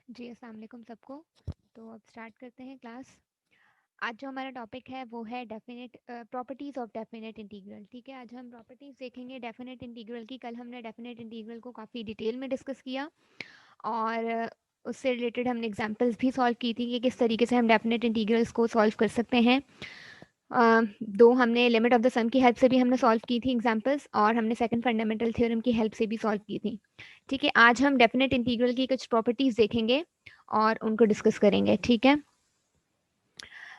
जी अस्सलाम वालेकुम सबको। तो अब स्टार्ट करते हैं क्लास। आज जो हमारा टॉपिक है वो है definite properties of definite integral. ठीक है, आज हम प्रॉपर्टीज़ देखेंगे डेफिनेट इंटीग्रल की। कल हमने डेफिनेट इंटीग्रल को काफ़ी डिटेल में डिस्कस किया और उससे रिलेटेड हमने एग्जांपल्स भी सॉल्व की थी कि किस तरीके से हम डेफिनेट इंटीग्रल्स को सॉल्व कर सकते हैं। दो हमने लिमिट ऑफ द सम की हेल्प से भी हमने सॉल्व की थी एग्जांपल्स, और हमने सेकंड फंडामेंटल थ्योरम की हेल्प से भी सॉल्व की थी। ठीक है, आज हम डेफिनेट इंटीग्रल की कुछ प्रॉपर्टीज़ देखेंगे और उनको डिस्कस करेंगे। ठीक है,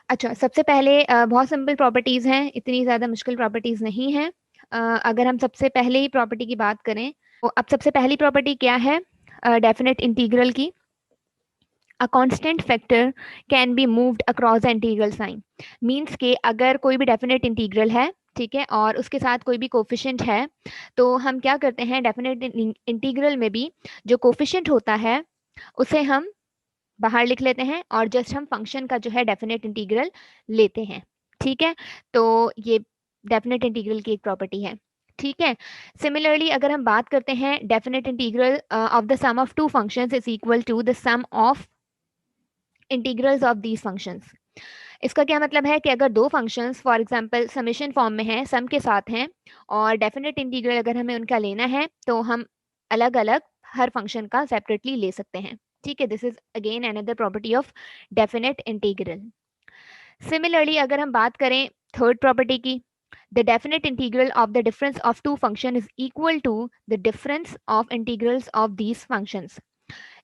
अच्छा सबसे पहले बहुत सिंपल प्रॉपर्टीज़ हैं, इतनी ज़्यादा मुश्किल प्रॉपर्टीज़ नहीं हैं। अगर हम सबसे पहले ही प्रॉपर्टी की बात करें तो अब सबसे पहली प्रॉपर्टी क्या है डेफिनेट इंटीग्रल की? A constant factor can be moved across the integral sign. Means के अगर कोई भी डेफिनेट इंटीग्रल है, ठीक है, और उसके साथ कोई भी कोफिशिएंट है, तो हम क्या करते हैं डेफिनेट इंटीग्रल में भी जो कोफिशिएंट होता है उसे हम बाहर लिख लेते हैं और जस्ट हम फंक्शन का जो है डेफिनेट इंटीग्रल लेते हैं। ठीक है, तो ये डेफिनेट इंटीग्रल की एक प्रॉपर्टी है। ठीक है, सिमिलरली अगर हम बात करते हैं definite integral of the sum of two functions is equal to the sum of integrals of these functions. इसका क्या मतलब है कि अगर दो functions for example summation form में हैं, सम के साथ हैं, और डेफिनेट इंटीग्रल अगर हमें उनका लेना है तो हम अलग अलग हर फंक्शन का सेपरेटली ले सकते हैं। ठीक है, this is again another property of definite integral. Similarly अगर हम बात करें थर्ड प्रॉपर्टी की, the definite integral of the difference of two function is equal to the difference of integrals of these functions.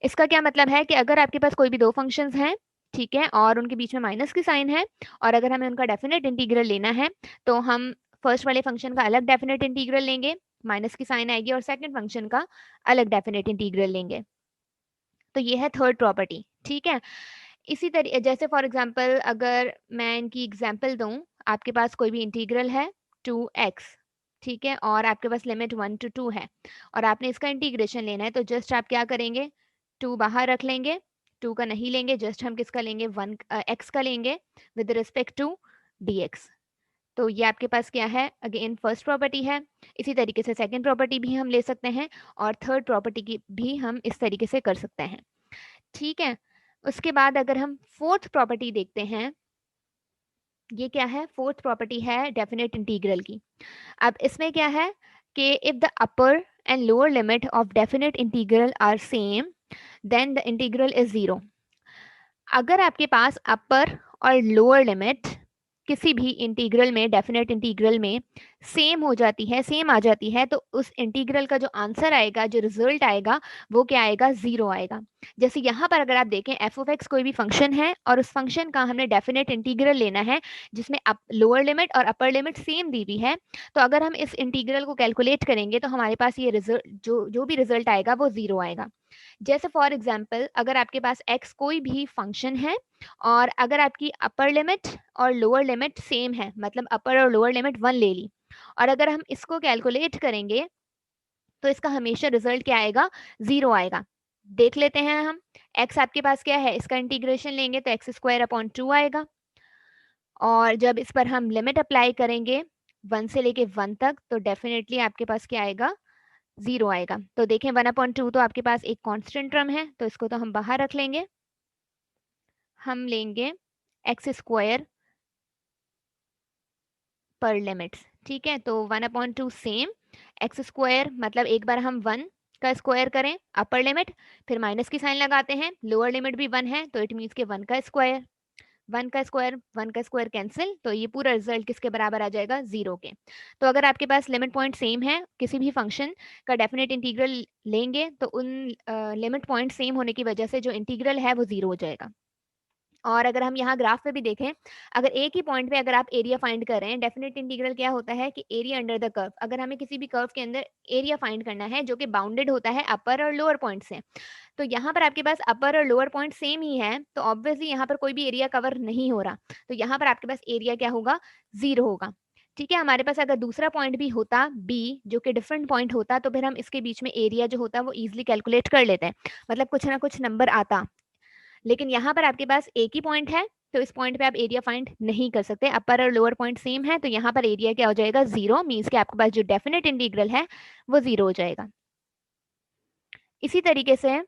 इसका क्या मतलब है कि अगर आपके पास कोई भी दो फंक्शंस हैं, ठीक है, और उनके बीच में माइनस की साइन है, और अगर हमें उनका डेफिनेट इंटीग्रल लेना है तो हम फर्स्ट वाले फंक्शन का अलग डेफिनेट इंटीग्रल लेंगे, माइनस की साइन आएगी, और सेकंड फंक्शन का अलग डेफिनेट इंटीग्रल लेंगे। तो ये है थर्ड प्रॉपर्टी। ठीक है, इसी तरीके जैसे फॉर एग्जांपल अगर मैं इनकी एग्जांपल दूं, आपके पास कोई भी इंटीग्रल है 2x, ठीक है, और आपके पास लिमिट 1 to 2 है, और आपने इसका इंटीग्रेशन लेना है, तो जस्ट आप क्या करेंगे, 2 बाहर रख लेंगे, 2 का नहीं लेंगे, जस्ट हम किसका लेंगे, 1 x का लेंगे विद रिस्पेक्ट टू dx। तो ये आपके पास क्या है, अगेन फर्स्ट प्रॉपर्टी है। इसी तरीके से सेकंड प्रॉपर्टी भी हम ले सकते हैं, और थर्ड प्रॉपर्टी की भी हम इस तरीके से कर सकते हैं। ठीक है, उसके बाद अगर हम फोर्थ प्रॉपर्टी देखते हैं, ये क्या है, फोर्थ प्रॉपर्टी है डेफिनेट इंटीग्रल की। अब इसमें क्या है कि if the upper and lower limit of definite integral are same then the integral is zero. अगर आपके पास अपर और लोअर लिमिट किसी भी इंटीग्रल में, डेफिनेट इंटीग्रल में सेम हो जाती है, सेम आ जाती है, तो उस इंटीग्रल का जो आंसर आएगा, जो रिजल्ट आएगा, वो क्या आएगा, जीरो आएगा। जैसे यहाँ पर अगर आप देखें एफ ऑफ एक्स कोई भी फंक्शन है और उस फंक्शन का हमने डेफिनेट इंटीग्रल लेना है जिसमें लोअर लिमिट और अपर लिमिट सेम दी हुई है, तो अगर हम इस इंटीग्रल को कैलकुलेट करेंगे तो हमारे पास ये रिजल्ट, जो जो भी रिजल्ट आएगा वो जीरो आएगा। जैसे फॉर एग्जाम्पल अगर आपके पास x कोई भी फंक्शन है और अगर आपकी अपर लिमिट और लोअर लिमिट सेम है, मतलब अपर और लोअर लिमिट 1 ले ली, और अगर हम इसको कैलकुलेट करेंगे तो इसका हमेशा रिजल्ट क्या आएगा, जीरो आएगा। देख लेते हैं हम, x आपके पास क्या है, इसका इंटीग्रेशन लेंगे तो x² अपॉन 2 आएगा, और जब इस पर हम लिमिट अप्लाई करेंगे 1 से लेके 1 तक, तो डेफिनेटली आपके पास क्या आएगा, जीरो आएगा। तो देखें 1/2 तो आपके पास एक कांस्टेंट टर्म है, तो इसको तो हम बाहर रख लेंगे, हम लेंगे x² पर लिमिट्स। ठीक है, तो 1/2 सेम, x² मतलब एक बार हम 1 का स्क्वायर करें अपर लिमिट, फिर माइनस की साइन लगाते हैं, लोअर लिमिट भी 1 है तो इट मीन्स के 1 का स्क्वायर, 1 का स्क्वायर 1 का स्क्वायर कैंसिल, तो ये पूरा रिजल्ट किसके बराबर आ जाएगा, जीरो के। तो अगर आपके पास लिमिट पॉइंट सेम है, किसी भी फंक्शन का डेफिनेट इंटीग्रल लेंगे तो उन लिमिट पॉइंट सेम होने की वजह से जो इंटीग्रल है वो जीरो हो जाएगा। और अगर हम यहाँ ग्राफ पे भी देखें, अगर एक ही पॉइंट पे अगर आप एरिया फाइंड कर रहे हैं, डेफिनेट इंटीग्रल क्या होता है कि एरिया अंडर द कर्व, अगर हमें किसी भी कर्व के अंदर एरिया फाइंड करना है जो कि बाउंडेड होता है अपर और लोअर पॉइंट से, तो यहाँ पर आपके पास अपर और लोअर पॉइंट सेम ही है, तो ऑब्वियसली यहाँ पर कोई भी एरिया कवर नहीं हो रहा, तो यहाँ पर आपके पास एरिया क्या होगा, जीरो होगा। ठीक है, हमारे पास अगर दूसरा पॉइंट भी होता बी जो कि डिफरेंट पॉइंट होता, तो फिर हम इसके बीच में एरिया जो होता है वो इजीली कैलकुलेट कर लेते हैं, मतलब कुछ ना कुछ नंबर आता। लेकिन यहाँ पर आपके पास एक ही पॉइंट है, तो इस पॉइंट पे आप एरिया फाइंड नहीं कर सकते, अपर और लोअर पॉइंट सेम है, तो यहाँ पर एरिया क्या हो जाएगा, जीरो, मीन्स कि आपके पास जो डेफिनेट इंटीग्रल है वो जीरो हो जाएगा। इसी तरीके से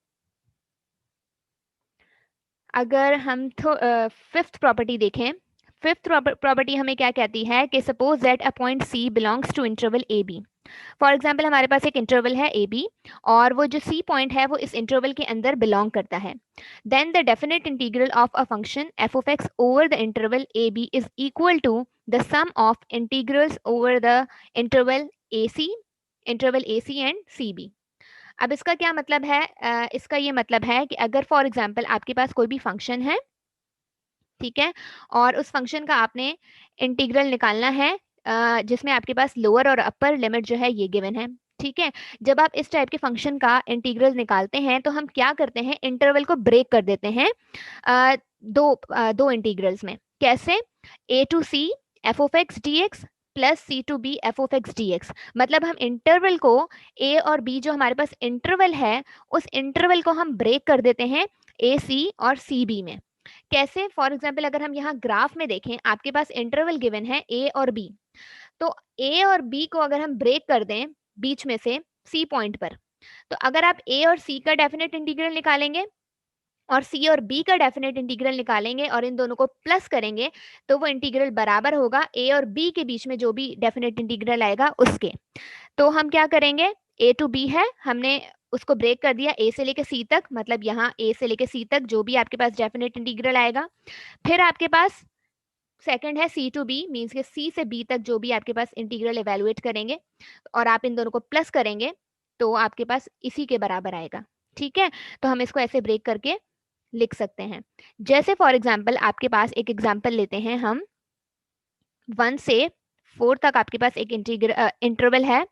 अगर हम फिफ्थ प्रॉपर्टी देखें, फिफ्थ प्रॉपर्टी हमें क्या कहती है कि suppose that a point C belongs to interval A B. For example हमारे पास एक इंटरवल है ए बी और वो जो सी पॉइंट है वो इस इंटरवल के अंदर बिलोंग करता है। Then the definite integral of a function f of x over the interval A B is equal to the sum of integrals over the interval A C, interval A C and C B. अब इसका क्या मतलब है? इसका ये मतलब है कि अगर फॉर एग्जाम्पल आपके पास कोई भी फंक्शन है, ठीक है, और उस फंक्शन का आपने इंटीग्रल निकालना है जिसमें आपके पास लोअर और अपर लिमिट जो है ये गिवन है, ठीक है। जब आप इस टाइप के फंक्शन का इंटीग्रल निकालते हैं तो हम क्या करते हैं, इंटरवल को ब्रेक कर देते हैं दो इंटीग्रल्स में। कैसे? A two c f of x d x plus c two b f of x d x. मतलब हम इंटरवल को ए और बी जो हमारे पास इंटरवल है उस इंटरवल को हम ब्रेक कर देते हैं ए सी और सी बी में। कैसे? फॉर एग्जाम्पल अगर हम यहाँ ग्राफ में देखें, आपके पास इंटरवल गिवन है ए और बी, तो ए और बी को अगर हम ब्रेक कर दें बीच में से सी पॉइंट पर, तो अगर आप ए और सी का डेफिनेट इंटीग्रल निकालेंगे और सी और बी का डेफिनेट इंटीग्रल निकालेंगे और इन दोनों को प्लस करेंगे तो वो इंटीग्रल बराबर होगा ए और बी के बीच में जो भी डेफिनेट इंटीग्रल आएगा उसके। तो हम क्या करेंगे, ए टू बी है, हमने उसको ब्रेक कर दिया ए से लेके सी तक, मतलब यहाँ ए से लेके सी तक जो भी आपके पास डेफिनेट इंटीग्रल आएगा। फिर आपके पास सेकंड है सी टू बी, मीन्स के सी से बी तक जो भी आपके पास इंटीग्रल एवेलुएट करेंगे और आप इन दोनों को प्लस करेंगे तो आपके पास इसी के बराबर आएगा, ठीक है। तो हम इसको ऐसे ब्रेक करके लिख सकते हैं। जैसे फॉर एग्जाम्पल आपके पास एक एग्जाम्पल लेते हैं हम, 1 से 4 तक आपके पास एक इंटरवल है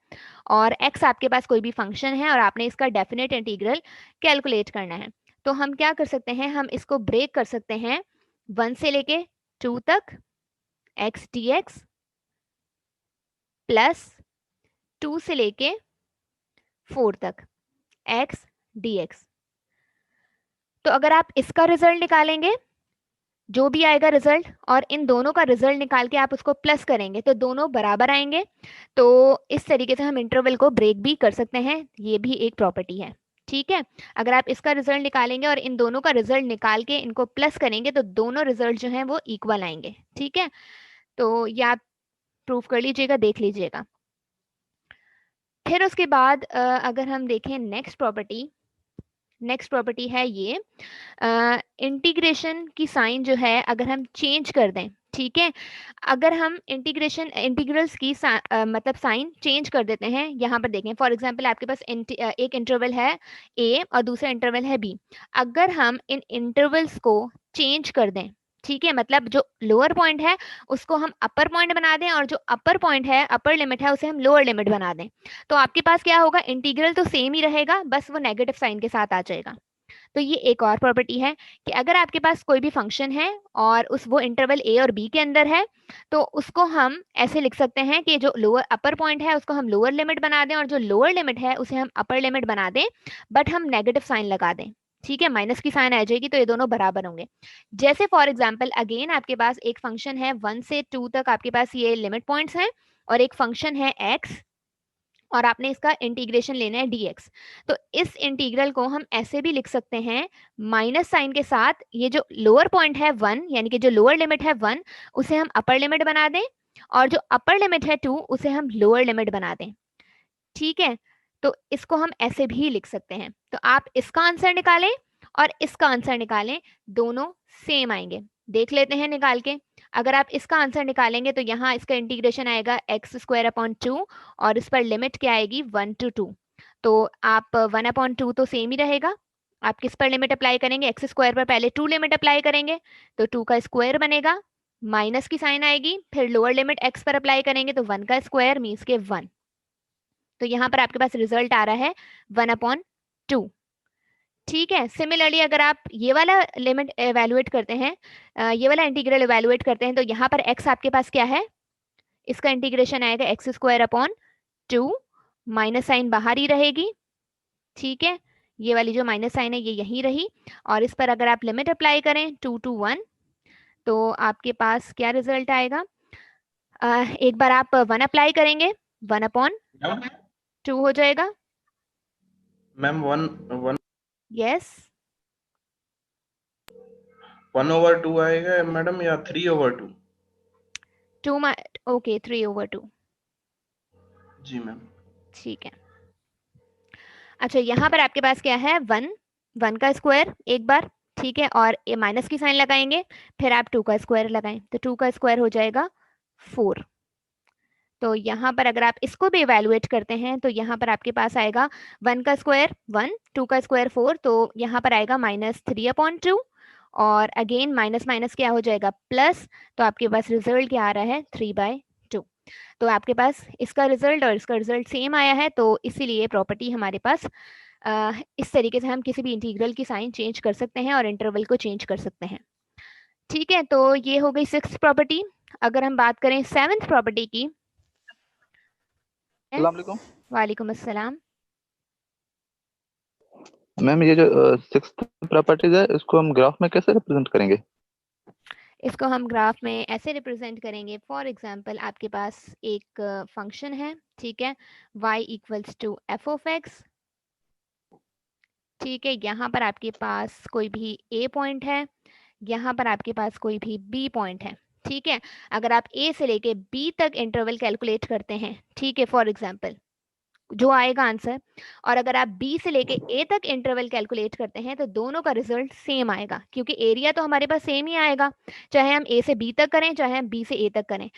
और x आपके पास कोई भी फंक्शन है और आपने इसका डेफिनेट इंटीग्रल कैलकुलेट करना है। तो हम क्या कर सकते हैं, हम इसको ब्रेक कर सकते हैं 1 से लेके 2 तक x dx प्लस 2 से लेके 4 तक x dx। तो अगर आप इसका रिजल्ट निकालेंगे जो भी आएगा रिजल्ट और इन दोनों का रिजल्ट निकाल के आप उसको प्लस करेंगे तो दोनों बराबर आएंगे। तो इस तरीके से हम इंटरवल को ब्रेक भी कर सकते हैं, ये भी एक प्रॉपर्टी है, ठीक है। अगर आप इसका रिजल्ट निकालेंगे और इन दोनों का रिजल्ट निकाल के इनको प्लस करेंगे तो दोनों रिजल्ट जो हैं वो इक्वल आएंगे, ठीक है। तो ये आप प्रूफ कर लीजिएगा, देख लीजिएगा। फिर उसके बाद अगर हम देखें नेक्स्ट प्रॉपर्टी, नेक्स्ट प्रॉपर्टी है ये इंटीग्रेशन की साइन जो है अगर हम चेंज कर दें, ठीक है। अगर हम इंटीग्रल्स की मतलब साइन चेंज कर देते हैं, यहाँ पर देखें फॉर एग्जांपल आपके पास एक इंटरवल है ए और दूसरा इंटरवल है बी। अगर हम इन इंटरवल्स को चेंज कर दें, ठीक है, मतलब जो लोअर पॉइंट है उसको हम अपर पॉइंट बना दें और जो अपर पॉइंट है, अपर लिमिट है, उसे हम लोअर लिमिट बना दें, तो आपके पास क्या होगा, इंटीग्रल तो सेम ही रहेगा, बस वो नेगेटिव साइन के साथ आ जाएगा। तो ये एक और प्रॉपर्टी है कि अगर आपके पास कोई भी फंक्शन है और वो इंटरवल ए और बी के अंदर है तो उसको हम ऐसे लिख सकते हैं कि जो लोअर अपर पॉइंट है उसको हम लोअर लिमिट बना दें और जो लोअर लिमिट है उसे हम अपर लिमिट बना दें, बट हम नेगेटिव साइन लगा दें, ठीक है, माइनस की साइन आ जाएगी तो ये दोनों बराबर होंगे। जैसे फॉर एग्जाम्पल अगेन आपके पास एक फंक्शन है 1 से 2 तक आपके पास ये लिमिट पॉइंट्स हैं और एक फंक्शन है x और आपने इसका इंटीग्रेशन लेना है dx। तो इस इंटीग्रल को हम ऐसे भी लिख सकते हैं माइनस साइन के साथ, ये जो लोअर पॉइंट है 1 यानी कि जो लोअर लिमिट है 1 उसे हम अपर लिमिट बना दें और जो अपर लिमिट है 2 उसे हम लोअर लिमिट बना दें, ठीक है। तो इसको हम ऐसे भी लिख सकते हैं। तो आप इसका आंसर निकालें और इसका आंसर निकालें, दोनों सेम आएंगे। देख लेते हैं निकाल के। अगर आप इसका आंसर निकालेंगे तो यहाँ इसका इंटीग्रेशन आएगा एक्स स्क्वायर अपॉन 2 और इस पर लिमिट क्या आएगी 1 to 2। तो आप 1 अपॉन 2 तो सेम ही रहेगा। आप किस पर लिमिट अप्लाई करेंगे, एक्स स्क्वायर पर पहले 2 लिमिट अप्लाई करेंगे तो 2 का स्क्वायर बनेगा, माइनस की साइन आएगी, फिर लोअर लिमिट एक्स पर अप्लाई करेंगे तो 1 का स्क्वायर मीन्स के 1। तो यहाँ पर आपके पास रिजल्ट आ रहा है 1/2, ठीक है। सिमिलरली अगर आप ये वाला लिमिट एवेलुएट करते हैं, ये वाला इंटीग्रल एवेलुएट करते हैं तो यहाँ पर x आपके पास क्या है, इसका इंटीग्रेशन आएगा x square upon 2, minus sine बाहर ही रहेगी, ठीक है। ये वाली जो माइनस साइन है ये यहीं रही और इस पर अगर आप लिमिट अप्लाई करें 2 to 1 तो आपके पास क्या रिजल्ट आएगा, एक बार आप 1 अप्लाई करेंगे 1/2 हो जाएगा। मैम वन वन यस 1/2 आएगा मैडम या 3/2? 2 ओके 3/2। जी मैम। ठीक है। अच्छा यहाँ पर आपके पास क्या है, 1 का स्क्वायर एक बार, ठीक है, और ये माइनस की साइन लगाएंगे, फिर आप 2 का स्क्वायर लगाएं, तो 2 का स्क्वायर हो जाएगा 4। तो यहाँ पर अगर आप इसको भी इवेलुएट करते हैं तो यहाँ पर आपके पास आएगा 1 का स्क्वायर 1, 2 का स्क्वायर 4, तो यहाँ पर आएगा -3/2, और अगेन माइनस माइनस क्या हो जाएगा प्लस, तो आपके पास रिजल्ट क्या आ रहा है 3/2। तो आपके पास इसका रिजल्ट और इसका रिजल्ट सेम आया है, तो इसीलिए प्रॉपर्टी हमारे पास इस तरीके से हम किसी भी इंटीग्रल की साइन चेंज कर सकते हैं और इंटरवल को चेंज कर सकते हैं। ठीक है, तो ये हो गई 6th प्रॉपर्टी। अगर हम बात करें 7th प्रॉपर्टी की। अस्सलाम वालेकुम। वालेकुम अस्सलाम। मैम ये जो 6th प्रॉपर्टीज है इसको हम ग्राफ में कैसे रिप्रेजेंट करेंगे? इसको हम ग्राफ में ऐसे रिप्रेजेंट करेंगे, फॉर एग्जांपल आपके पास एक फंक्शन है, ठीक है, y = f(x), ठीक है, यहाँ पर आपके पास कोई भी a पॉइंट है, यहाँ पर आपके पास कोई भी b पॉइंट है, ठीक है। अगर आप a से लेके b तक इंटरवल कैलकुलेट करते हैं, ठीक है, फॉर एग्जांपल जो आएगा आंसर, और अगर आप b से लेके a तक इंटरवल कैलकुलेट करते हैं तो दोनों का रिजल्ट सेम आएगा, क्योंकि एरिया तो हमारे पास सेम ही आएगा, चाहे हम a से b तक करें चाहे हम b से a तक करें।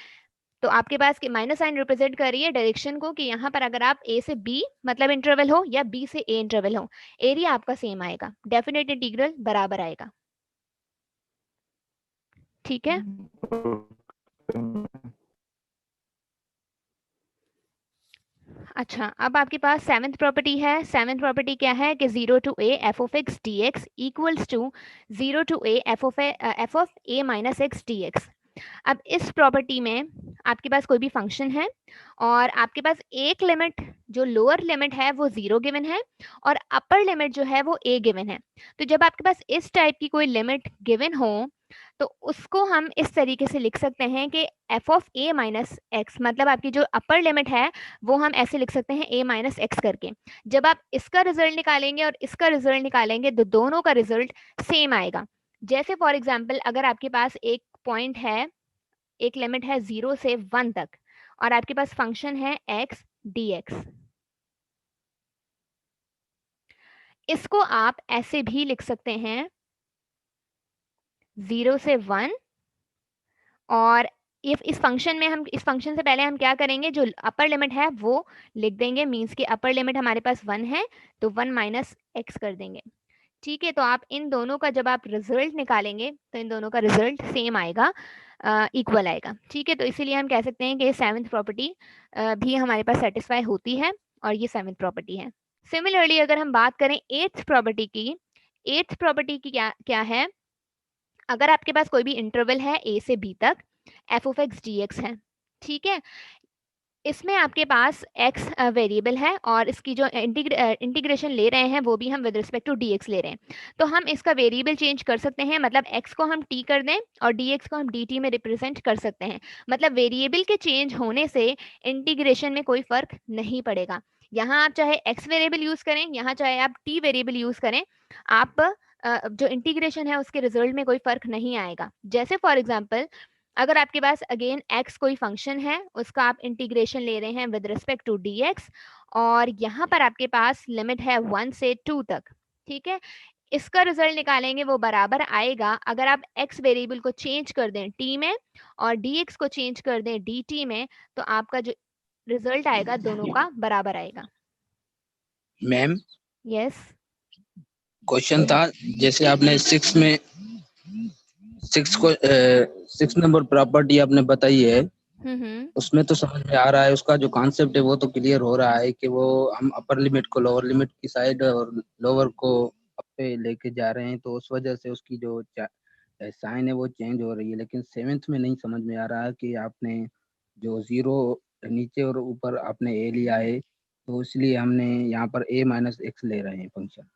तो आपके पास माइनस साइन रिप्रेजेंट कर रही है डायरेक्शन को, कि यहाँ पर अगर आप a से b मतलब इंटरवल हो या b से a इंटरवल हो, एरिया आपका सेम आएगा, डेफिनेट इंटीग्रल बराबर आएगा। ठीक है। अच्छा, अब आपके पास 7th प्रॉपर्टी है। 7th प्रॉपर्टी क्या है कि 0 to a f(x) dx equals to 0 to a f(a minus x dx)। अब इस प्रॉपर्टी में आपके पास कोई भी फंक्शन है और आपके पास एक लिमिट, जो लोअर लिमिट है वो 0 गिवन है और अपर लिमिट जो है वो a गिवन है। तो जब आपके पास इस टाइप की कोई लिमिट गिवन हो तो उसको हम इस तरीके से लिख सकते हैं कि f(a minus x), मतलब आपकी जो अपर लिमिट है वो हम ऐसे लिख सकते हैं a minus x करके। जब आप इसका रिजल्ट निकालेंगे और इसका रिजल्ट निकालेंगे तो दोनों का रिजल्ट सेम आएगा। जैसे फॉर एग्जाम्पल अगर आपके पास एक पॉइंट है, एक लिमिट है 0 से 1 तक और आपके पास फंक्शन है x dx, इसको आप ऐसे भी लिख सकते हैं 0 से 1, और इस फंक्शन में हम इस फंक्शन से पहले हम क्या करेंगे, जो अपर लिमिट है वो लिख देंगे, मींस कि अपर लिमिट हमारे पास 1 है तो 1 माइनस एक्स कर देंगे। ठीक है, तो आप इन दोनों का जब आप रिजल्ट निकालेंगे तो इन दोनों का रिजल्ट सेम आएगा, इक्वल आएगा। ठीक है, तो इसीलिए हम कह सकते हैं कि 7th प्रॉपर्टी भी हमारे पास सेटिस्फाई होती है और ये 7th प्रॉपर्टी है। सिमिलरली अगर हम बात करें 8th प्रॉपर्टी की, 8th प्रॉपर्टी की क्या क्या है, अगर आपके पास कोई भी इंटरवल है a से b तक, f(x) dx है, ठीक है, इसमें आपके पास x वेरिएबल है और इसकी जो इंटीग्रेशन ले रहे हैं वो भी हम विद रिस्पेक्ट टू dx ले रहे हैं, तो हम इसका वेरिएबल चेंज कर सकते हैं, मतलब x को हम t कर दें और dx को हम dt में रिप्रेजेंट कर सकते हैं। मतलब वेरिएबल के चेंज होने से इंटीग्रेशन में कोई फर्क नहीं पड़ेगा। यहाँ आप चाहे x वेरिएबल यूज करें, यहाँ चाहे आप t वेरिएबल यूज करें, आप जो इंटीग्रेशन है उसके रिजल्ट में कोई फर्क नहीं आएगा। जैसे फॉर एग्जाम्पल अगर आपके पास अगेन x कोई फंक्शन है, उसका आप इंटीग्रेशन ले रहे हैं विद रिस्पेक्ट टू dx और यहाँ पर आपके पास लिमिट है 1 से 2 तक, ठीक है, इसका रिजल्ट निकालेंगे वो बराबर आएगा अगर आप x वेरिएबल को चेंज कर दें t में और dx को चेंज कर दें dt में, तो आपका जो रिजल्ट आएगा दोनों का बराबर आएगा। Ma'am yes. क्वेश्चन था, जैसे आपने सिक्स नंबर प्रॉपर्टी आपने बताई है, उसमें तो समझ में आ रहा है, उसका जो कॉन्सेप्ट है वो तो क्लियर हो रहा है कि वो हम अपर लिमिट को लोअर लिमिट की साइड और लोअर को अप पे लेके जा रहे हैं, तो उस वजह से उसकी जो साइन है वो चेंज हो रही है। लेकिन 7th में नहीं समझ में आ रहा कि आपने जो 0 नीचे और ऊपर आपने ए लिया है, तो इसलिए हमने यहाँ पर a माइनस एक्स ले रहे हैं फंक्शन।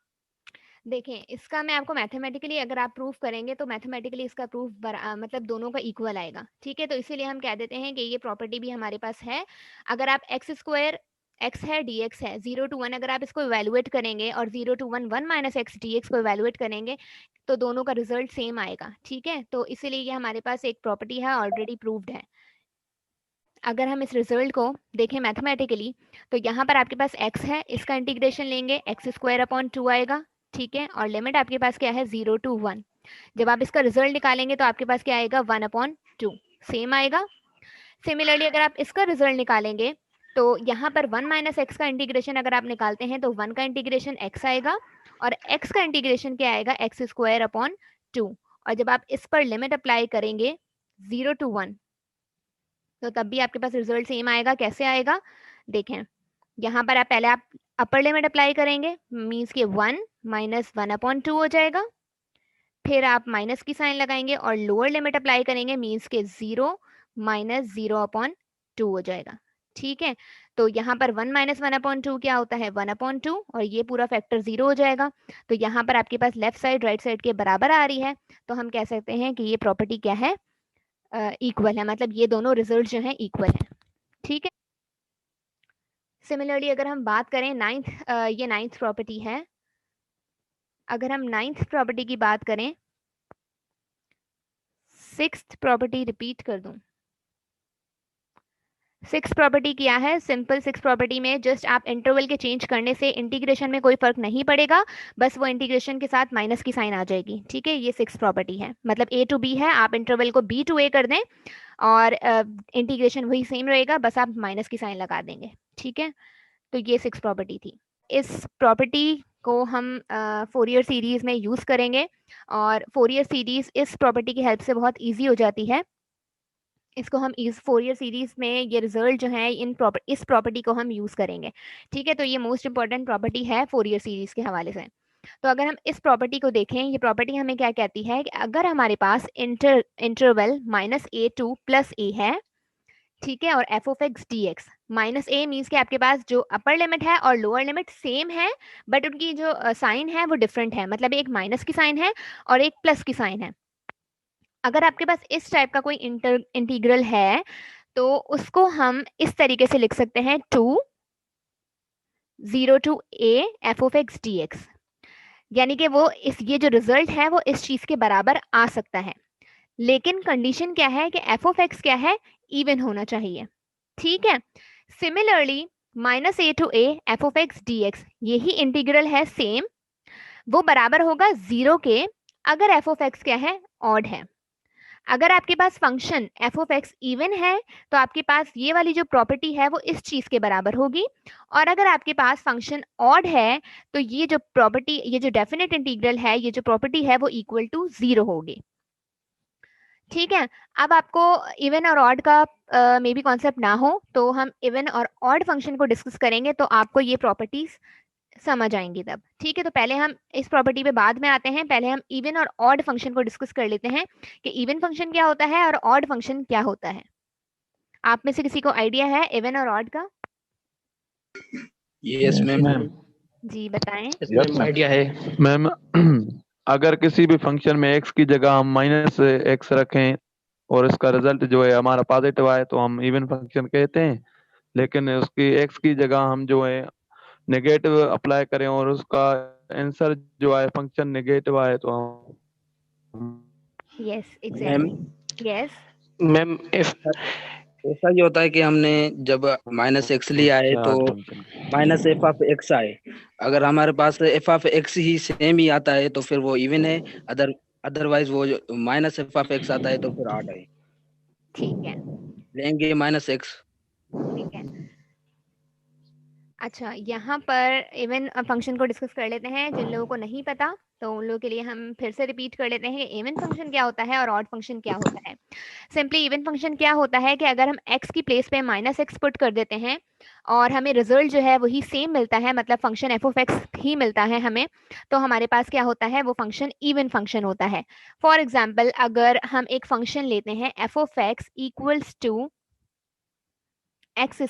देखें, इसका मैं आपको मैथमेटिकली अगर आप प्रूफ करेंगे तो मैथमेटिकली इसका प्रूफ मतलब दोनों का इक्वल आएगा। ठीक है, तो इसीलिए हम कह देते हैं कि ये प्रॉपर्टी भी हमारे पास है। अगर आप एक्स स्क्वायर x है dx है, 0 to 1 अगर आप इसको इवेलुएट करेंगे और 0 to 1 1 माइनस एक्स dx को इवेलुएट करेंगे तो दोनों का रिजल्ट सेम आएगा, ठीक है। तो इसीलिए ये हमारे पास एक प्रॉपर्टी है, ऑलरेडी प्रूव्ड है। अगर हम इस रिजल्ट को देखें मैथमेटिकली तो यहाँ पर आपके पास x है, इसका इंटीग्रेशन लेंगे एक्स स्क्वायर अपॉन 2 आएगा, ठीक है, और लिमिट आपके पास क्या है 0 to 1। जब आप इसका रिजल्ट निकालेंगे तो आपके पास क्या आएगा 1/2 सेम आएगा। सिमिलरली अगर आप इसका रिजल्ट निकालेंगे तो यहाँ पर 1 माइनस एक्स का इंटीग्रेशन अगर आप निकालते हैं तो 1 का इंटीग्रेशन x आएगा और x का इंटीग्रेशन क्या आएगा एक्स स्क्वायर अपॉन 2। और जब आप इस पर लिमिट अप्लाई करेंगे 0 to 1 तो तब भी आपके पास रिजल्ट सेम आएगा। कैसे आएगा देखें, यहाँ पर आप पहले आप अपर लिमिट अप्लाई करेंगे, मीन्स के 1 माइनस 1/2 हो जाएगा, फिर आप माइनस की साइन लगाएंगे और लोअर लिमिट अप्लाई करेंगे, मीन्स के 0 माइनस 0/2 हो जाएगा, ठीक है। तो यहाँ पर 1 माइनस 1/2 क्या होता है 1/2 और ये पूरा फैक्टर 0 हो जाएगा। तो यहाँ पर आपके पास लेफ्ट साइड राइट साइड के बराबर आ रही है, तो हम कह सकते हैं कि ये प्रॉपर्टी क्या है इक्वल है, मतलब ये दोनों रिजल्ट जो है इक्वल है, ठीक है। सिमिलरली अगर हम बात करें ये नाइन्थ प्रॉपर्टी है, अगर हम नाइन्थ प्रॉपर्टी की बात करें, सिक्स्थ प्रॉपर्टी रिपीट कर दूं। सिक्स प्रॉपर्टी क्या है, सिंपल सिक्स प्रॉपर्टी में जस्ट आप इंटरवल के चेंज करने से इंटीग्रेशन में कोई फर्क नहीं पड़ेगा, बस वो इंटीग्रेशन के साथ माइनस की साइन आ जाएगी, ठीक है। ये सिक्स प्रॉपर्टी है, मतलब a to b है, आप इंटरवल को b to a कर दें और इंटीग्रेशन वही सेम रहेगा, बस आप माइनस की साइन लगा देंगे, ठीक है। तो ये सिक्स प्रॉपर्टी थी। इस प्रॉपर्टी को हम फोरियर सीरीज में यूज करेंगे और फोरियर सीरीज इस प्रॉपर्टी की हेल्प से बहुत ईजी हो जाती है। इसको हम इस फोरियर सीरीज में ये रिजल्ट जो है इस प्रॉपर्टी को हम यूज करेंगे, ठीक है। तो ये मोस्ट इंपॉर्टेंट प्रॉपर्टी है फोरियर सीरीज के हवाले से। तो अगर हम इस प्रॉपर्टी को देखें, ये प्रॉपर्टी हमें क्या कहती है कि अगर हमारे पास इंटरवल -a2 + a है, ठीक है, और f of x dx -a means कि आपके पास जो अपर लिमिट है और लोअर लिमिट सेम है, बट उनकी जो साइन है वो डिफरेंट है, मतलब एक माइनस की साइन है और एक प्लस की साइन है। अगर आपके पास इस टाइप का कोई इंटीग्रल है तो उसको हम इस तरीके से लिख सकते हैं 2 0 to a f of x dx, यानी कि वो ये जो रिजल्ट है वो इस चीज के बराबर आ सकता है, लेकिन कंडीशन क्या है कि f of x क्या है इवन होना चाहिए, ठीक है। Similarly -a to a f of x dx यही इंटीग्रल है सेम, वो बराबर होगा 0 के अगर f of x क्या है ऑड है। अगर आपके पास function f of x even है तो आपके पास ये वाली जो प्रॉपर्टी है वो इस चीज के बराबर होगी, और अगर आपके पास फंक्शन ऑड है तो ये जो प्रॉपर्टी, ये जो डेफिनेट इंटीग्रल है, ये जो प्रॉपर्टी है वो इक्वल टू 0 होगी, ठीक है। अब आपको इवन और ऑड का मे बी कॉन्सेप्ट ना हो तो हम इवन और ऑड फंक्शन को डिस्कस करेंगे तो आपको ये प्रॉपर्टीज समझ आएंगी तब, ठीक है। तो पहले हम इस प्रॉपर्टी पे बाद में आते हैं, पहले हम इवन और ऑड फंक्शन को डिस्कस कर लेते हैं कि इवन फंक्शन क्या होता है और ऑड फंक्शन क्या होता है। आप में से किसी को आइडिया है इवन और ऑड का? Yes ma'am. जी बताएं। आइडिया है मैम। अगर किसी भी फंक्शन में x की जगह हम -x रखें और इसका रिजल्ट जो है हमारा पॉजिटिव आए तो हम इवन फंक्शन कहते हैं, लेकिन उसकी x की जगह हम जो है नेगेटिव अप्लाई करें और उसका आंसर जो है फंक्शन नेगेटिव आए तो हम यस एग्जैक्टली यस मैम। ऐसा ही होता है कि हमने जब -x लिया है तो -f of x आए, अगर हमारे पास f of x ही सेम ही आता है तो फिर वो इवन है, अदरवाइज वो -f of x आता है तो फिर ऑड है, ठीक है, लेंगे -x, ठीक है। अच्छा, यहाँ पर इवन फंक्शन को डिस्कस कर लेते हैं, जिन लोगों को नहीं पता तो उन लोगों के लिए हम फिर से रिपीट कर लेते हैं कि इवन फंक्शन क्या होता है और ऑड फंक्शन क्या होता है। सिंपली इवन फंक्शन क्या होता है कि अगर हम x की प्लेस पे -x पुट कर देते हैं और हमें रिजल्ट जो है वही सेम मिलता है, मतलब फंक्शन f of x ही मिलता है हमें, तो हमारे पास क्या होता है वो फंक्शन इवन फंक्शन होता है। फॉर एग्जाम्पल अगर हम एक फंक्शन लेते हैं f of x equals to x²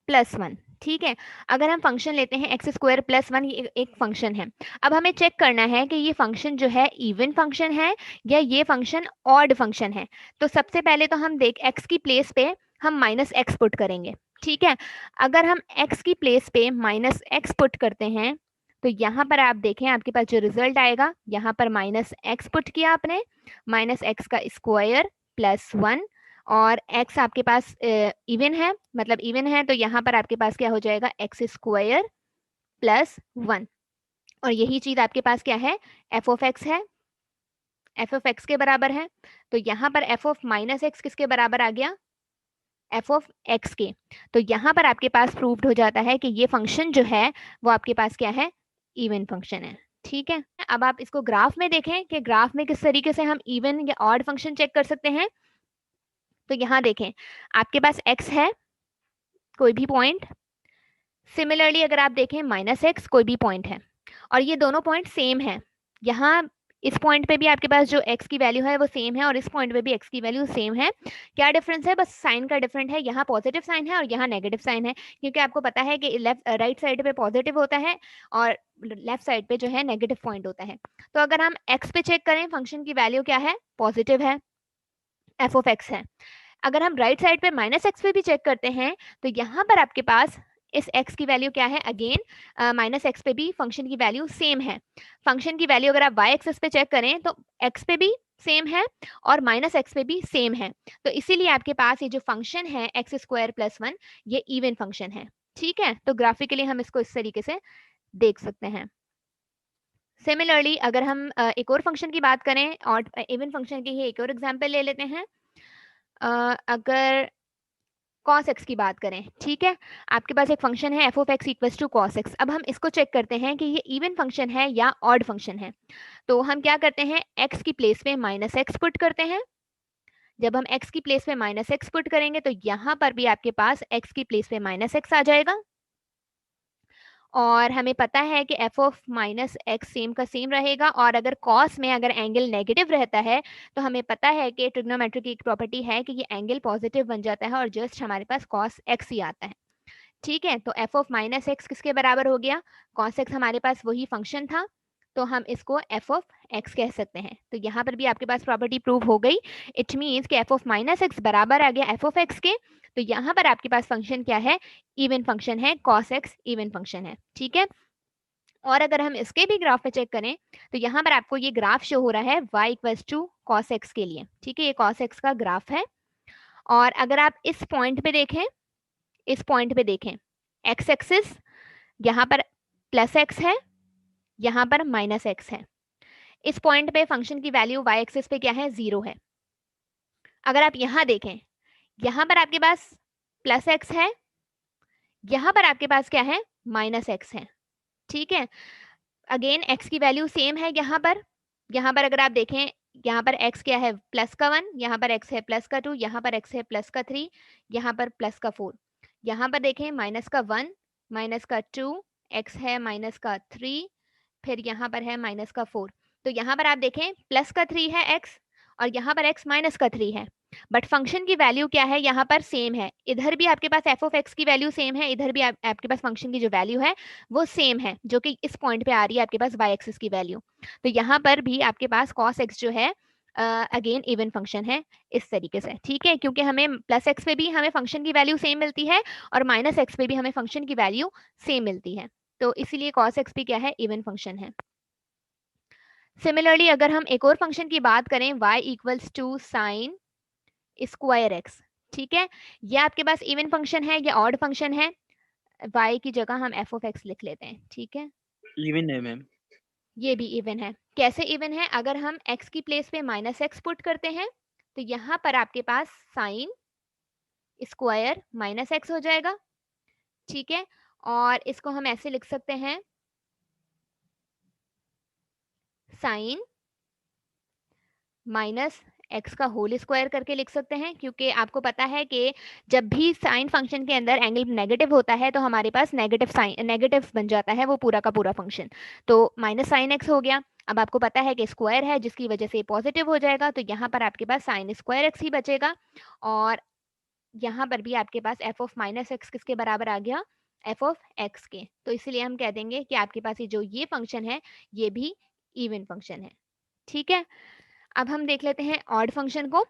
+ 1, ठीक है। अगर हम फंक्शन लेते हैं x² + 1, ये एक फंक्शन है। अब हमें चेक करना है कि ये फंक्शन जो है इवन फंक्शन है या ये फंक्शन ऑड फंक्शन है। तो सबसे पहले तो हम x की प्लेस पे हम -x पुट करेंगे, ठीक है। अगर हम x की प्लेस पे माइनस एक्स पुट करते हैं तो यहाँ पर आप देखें आपके पास जो रिजल्ट आएगा, यहाँ पर माइनस एक्स पुट किया आपने, माइनस एक्स का स्क्वायर प्लस 1, और x आपके पास इवन है, मतलब इवन है, तो यहाँ पर आपके पास क्या हो जाएगा, एक्स स्क्वायर प्लस 1, और यही चीज आपके पास क्या है, एफ ऑफ एक्स है, एफ ऑफ एक्स के बराबर है। तो यहाँ पर एफ ऑफ माइनस एक्स किसके बराबर आ गया, एफ ऑफ एक्स के। तो यहाँ पर आपके पास प्रूव्ड हो जाता है कि ये फंक्शन जो है वो आपके पास क्या है, इवन फंक्शन है। ठीक है, अब आप इसको ग्राफ में देखें कि ग्राफ में किस तरीके से हम इवन या ऑड फंक्शन चेक कर सकते हैं। तो यहाँ देखें आपके पास x है कोई भी पॉइंट, सिमिलरली अगर आप देखें माइनस एक्स कोई भी पॉइंट है, और ये दोनों पॉइंट सेम है। यहाँ इस पॉइंट पे भी आपके पास जो x की वैल्यू है वो सेम है, और इस पॉइंट पे भी x की वैल्यू सेम है। क्या डिफरेंस है, बस साइन का डिफरेंट है, यहाँ पॉजिटिव साइन है और यहाँ नेगेटिव साइन है, क्योंकि आपको पता है कि राइट साइड पे पॉजिटिव होता है और लेफ्ट साइड पे जो है नेगेटिव पॉइंट होता है। तो अगर हम x पे चेक करें फंक्शन की वैल्यू क्या है, पॉजिटिव है, एफ ऑफ एक्स है। अगर हम राइट साइड पे माइनस एक्स पे भी चेक करते हैं तो यहाँ पर आपके पास इस x की वैल्यू क्या है, अगेन माइनस एक्स पे भी फंक्शन की वैल्यू सेम है। फंक्शन की वैल्यू अगर आप y एक्सिस पे चेक करें तो x पे भी सेम है और माइनस एक्स पे भी सेम है। तो इसीलिए आपके पास ये जो फंक्शन है एक्स स्क्वायर प्लस 1 ये इवन फंक्शन है। ठीक है, तो ग्राफिकली हम इसको इस तरीके से देख सकते हैं। सिमिलरली अगर हम एक और फंक्शन की बात करें और इवन फंक्शन की ही एक और एग्जांपल ले लेते हैं। अगर cos x की बात करें, ठीक है, आपके पास एक फंक्शन है f of x equals to cos x। अब हम इसको चेक करते हैं कि ये इवन फंक्शन है या ऑड फंक्शन है। तो हम क्या करते हैं, x की प्लेस पे माइनस एक्स पुट करते हैं। जब हम x की प्लेस पे माइनस एक्स पुट करेंगे तो यहाँ पर भी आपके पास x की प्लेस पे माइनस एक्स आ जाएगा, और हमें पता है कि F of minus x same का सेम रहेगा, और अगर कॉस में अगर एंगल नेगेटिव रहता है तो हमें पता है कि ट्रिग्नोमेट्री की एक प्रॉपर्टी है कि ये एंगल पॉजिटिव बन जाता है और जस्ट हमारे पास कॉस एक्स ही आता है। ठीक है, तो एफ ऑफ माइनस एक्स किसके बराबर हो गया, कॉस एक्स हमारे पास वही फंक्शन था, तो हम इसको एफ ऑफ एक्स कह सकते हैं। तो यहाँ पर भी आपके पास प्रॉपर्टी प्रूव हो गई। इट मीन्स कि एफ ऑफ माइनस एक्स बराबर आ गया एफ ऑफ एक्स के। तो यहाँ पर आपके पास फंक्शन क्या है, इवन फंक्शन है, कॉस एक्स इवन फंक्शन है। ठीक है, और अगर हम इसके भी ग्राफ पे चेक करें तो यहाँ पर आपको ये ग्राफ शो हो रहा है y equals to cos x के लिए। ठीक है, ये कॉस एक्स का ग्राफ है, और अगर आप इस पॉइंट पे देखें, इस पॉइंट पे देखें एक्स एक्सिस यहाँ पर प्लस एक्स है, यहाँ पर माइनस एक्स है। इस पॉइंट पे फंक्शन की वैल्यू y एक्सिस पे क्या है, 0 है। अगर आप यहाँ देखें, यहाँ पर आपके पास प्लस एक्स है, यहाँ पर आपके पास क्या है, माइनस एक्स है। ठीक है, अगेन x की वैल्यू सेम है यहाँ पर अगर आप देखें, यहाँ पर x क्या है, प्लस का 1, यहाँ पर x है प्लस का 2, यहाँ पर x है प्लस का 3, यहाँ पर प्लस का 4, यहाँ पर देखें माइनस का 1, माइनस का 2, x है माइनस का 3, फिर यहाँ पर है माइनस का 4। तो यहाँ पर आप देखें प्लस का 3 है x और यहाँ पर x माइनस का 3 है, बट फंक्शन की वैल्यू क्या है, यहाँ पर सेम है। इधर भी आपके पास एफ ऑफ एक्स की वैल्यू सेम है, इधर भी आपके पास फंक्शन की जो वैल्यू है वो सेम है, जो कि इस पॉइंट पे आ रही है आपके पास y एक्सिस की वैल्यू। तो यहाँ पर भी आपके पास cos x जो है अगेन इवन फंक्शन है इस तरीके से। ठीक है, क्योंकि हमें प्लस एक्स पे भी हमें फंक्शन की वैल्यू सेम मिलती है और माइनस एक्स पे भी हमें फंक्शन की वैल्यू सेम मिलती है, तो इसीलिए cos x भी क्या है, इवन फंक्शन है। सिमिलरली अगर हम एक और फंक्शन की बात करें y equals to sine square x, ठीक है, ये आपके पास इवन फंक्शन है या ऑड फंक्शन है, y की जगह हम एफ ऑफ एक्स लिख लेते हैं। ठीक है, इवन है मैम। ये भी इवन है। कैसे इवन है, अगर हम x की प्लेस पे माइनस एक्स पुट करते हैं तो यहाँ पर आपके पास साइन स्क्वायर माइनस एक्स हो जाएगा। ठीक है, और इसको हम ऐसे लिख सकते हैं, साइन माइनस एक्स का होल स्क्वायर करके लिख सकते हैं, क्योंकि आपको पता है कि जब भी साइन फंक्शन के अंदर एंगल नेगेटिव होता है तो हमारे पास नेगेटिव साइन नेगेटिव बन जाता है वो पूरा का पूरा फंक्शन। तो माइनस साइन एक्स हो गया। अब आपको पता है कि स्क्वायर है जिसकी वजह से पॉजिटिव हो जाएगा, तो यहाँ पर आपके पास साइन स्क्वायर एक्स ही बचेगा, और यहाँ पर भी आपके पास एफ ऑफ माइनस एक्स किसके बराबर आ गया, एफ ऑफ एक्स के। तो इसलिए हम कह देंगे कि आपके पास ये फंक्शन है ये भी इवन फंक्शन है। ठीक है, अब हम देख लेते हैं ऑड फंक्शन को।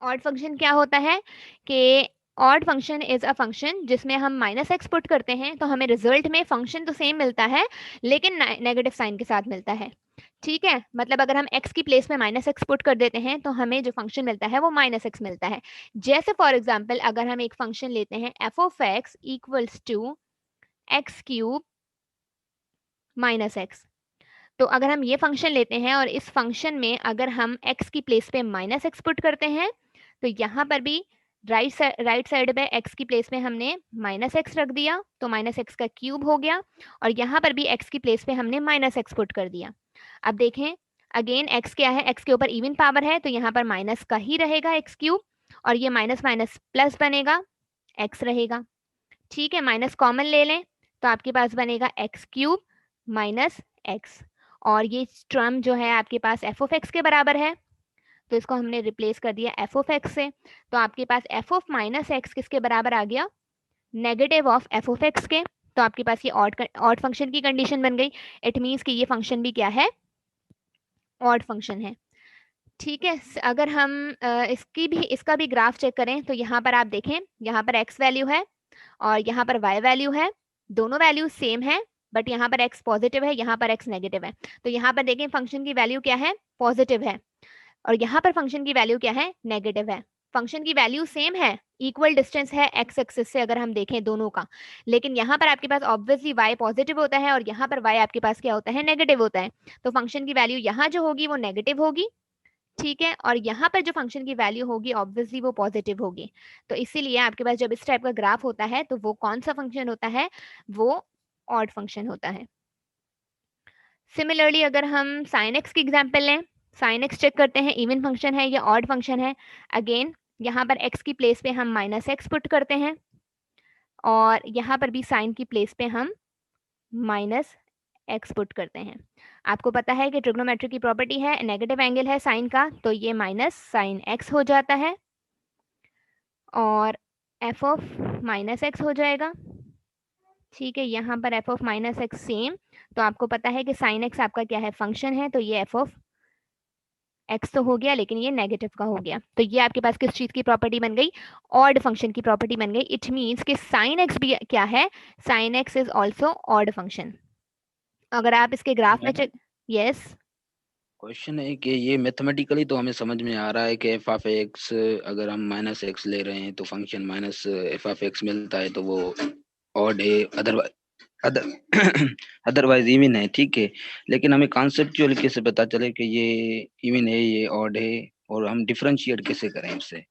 ऑड फंक्शन क्या होता है कि odd function is a function जिसमें हम माइनस एक्स पुट करते हैं तो हमें रिजल्ट में फंक्शन तो सेम मिलता है लेकिन नेगेटिव साइन के साथ मिलता है। ठीक है, मतलब अगर हम x की प्लेस में माइनस एक्स पुट कर देते हैं तो हमें जो फंक्शन मिलता है वो माइनस एक्स मिलता है। जैसे फॉर एग्जाम्पल अगर हम एक फंक्शन लेते हैं f of x equals to x cube minus x, तो अगर हम ये फंक्शन लेते हैं और इस फंक्शन में अगर हम x की प्लेस पे माइनस एक्स पुट करते हैं तो यहाँ पर भी राइट साइड पे x की प्लेस में हमने माइनस एक्स रख दिया तो माइनस एक्स का क्यूब हो गया, और यहाँ पर भी x की प्लेस पे हमने माइनस एक्स पुट कर दिया। अब देखें अगेन x क्या है, x के ऊपर इवन पावर है तो यहाँ पर माइनस का ही रहेगा एक्स क्यूब, और ये माइनस माइनस प्लस बनेगा x रहेगा। ठीक है, माइनस कॉमन ले लें तो आपके पास बनेगा एक्स क्यूब माइनस एक्स, और ये टर्म जो है आपके पास एफ ऑफ एक्स के बराबर है तो इसको हमने रिप्लेस कर दिया एफ ऑफ एक्स से, तो आपके पास एफ ऑफ माइनस एक्स किसके बराबर आ गया, negative of F of x के। तो आपके पास ये ऑड फंक्शन की कंडीशन बन गई। इट मीन्स कि ये फंक्शन भी क्या है, ऑड फंक्शन है। ठीक है, अगर हम इसका भी ग्राफ चेक करें तो यहाँ पर आप देखें, यहाँ पर एक्स वैल्यू है और यहाँ पर y वैल्यू है, दोनों वैल्यू सेम है बट यहाँ पर x पॉजिटिव है, यहाँ पर x नेगेटिव है। तो यहाँ पर देखें फंक्शन की वैल्यू क्या है, पॉजिटिव है, और यहाँ पर फंक्शन की वैल्यू क्या है, नेगेटिव है। फंक्शन की वैल्यू सेम है, इक्वल डिस्टेंस है x एक्सिस से अगर हम देखें दोनों का, लेकिन यहाँ पर आपके पास ऑब्वियसली y पॉजिटिव होता है और यहाँ पर y आपके पास क्या होता है, नेगेटिव होता है। तो फंक्शन की वैल्यू यहाँ जो होगी वो नेगेटिव होगी। ठीक है, और यहाँ पर जो फंक्शन की वैल्यू होगी ऑब्वियसली वो पॉजिटिव होगी। तो इसीलिए आपके पास जब इस टाइप का ग्राफ होता है तो वो कौन सा फंक्शन होता है, वो ऑड फंक्शन होता है। सिमिलरली अगर हम साइन एक्स की एग्जांपल लें, साइन एक्स चेक करते हैं इवन फंक्शन है या ऑड फंक्शन है। अगेन यहाँ पर एक्स की प्लेस पे हम माइनस एक्स पुट करते हैं और यहाँ पर भी साइन की प्लेस पे हम माइनस एक्स पुट करते हैं। आपको पता है कि ट्रिग्नोमेट्री की प्रॉपर्टी है, नेगेटिव एंगल है साइन का तो ये माइनस साइन एक्स हो जाता है और एफ ऑफ माइनस एक्स हो जाएगा। ठीक है, यहाँ पर F of minus x same, तो आपको पता है कि साइन एक्स आपका क्या है, फंक्शन है, तो ये एफ ऑफ एक्स तो हो गया लेकिन ये नेगेटिव का हो गया। तो ये आपके पास किस चीज की प्रॉपर्टी बन गई, ऑड फंक्शन की प्रॉपर्टी बन गई। इट मीन्स कि साइन एक्स भी क्या है, sine x is also odd function. अगर आप इसके ग्राफ में चेक, यस क्वेश्चन है कि ये मैथमेटिकली तो हमें समझ में आ रहा है कि एफ ऑफ एक्स अगर हम माइनस एक्स ले रहे हैं तो function minus F of x मिलता है तो वो ऑड है, अदरवाइज इवन है। ठीक है, लेकिन हमें कॉन्सेप्चुअल कैसे पता चले कि ये इवन है ये ऑड है, और हम डिफरेंशिएट कैसे करें उससे,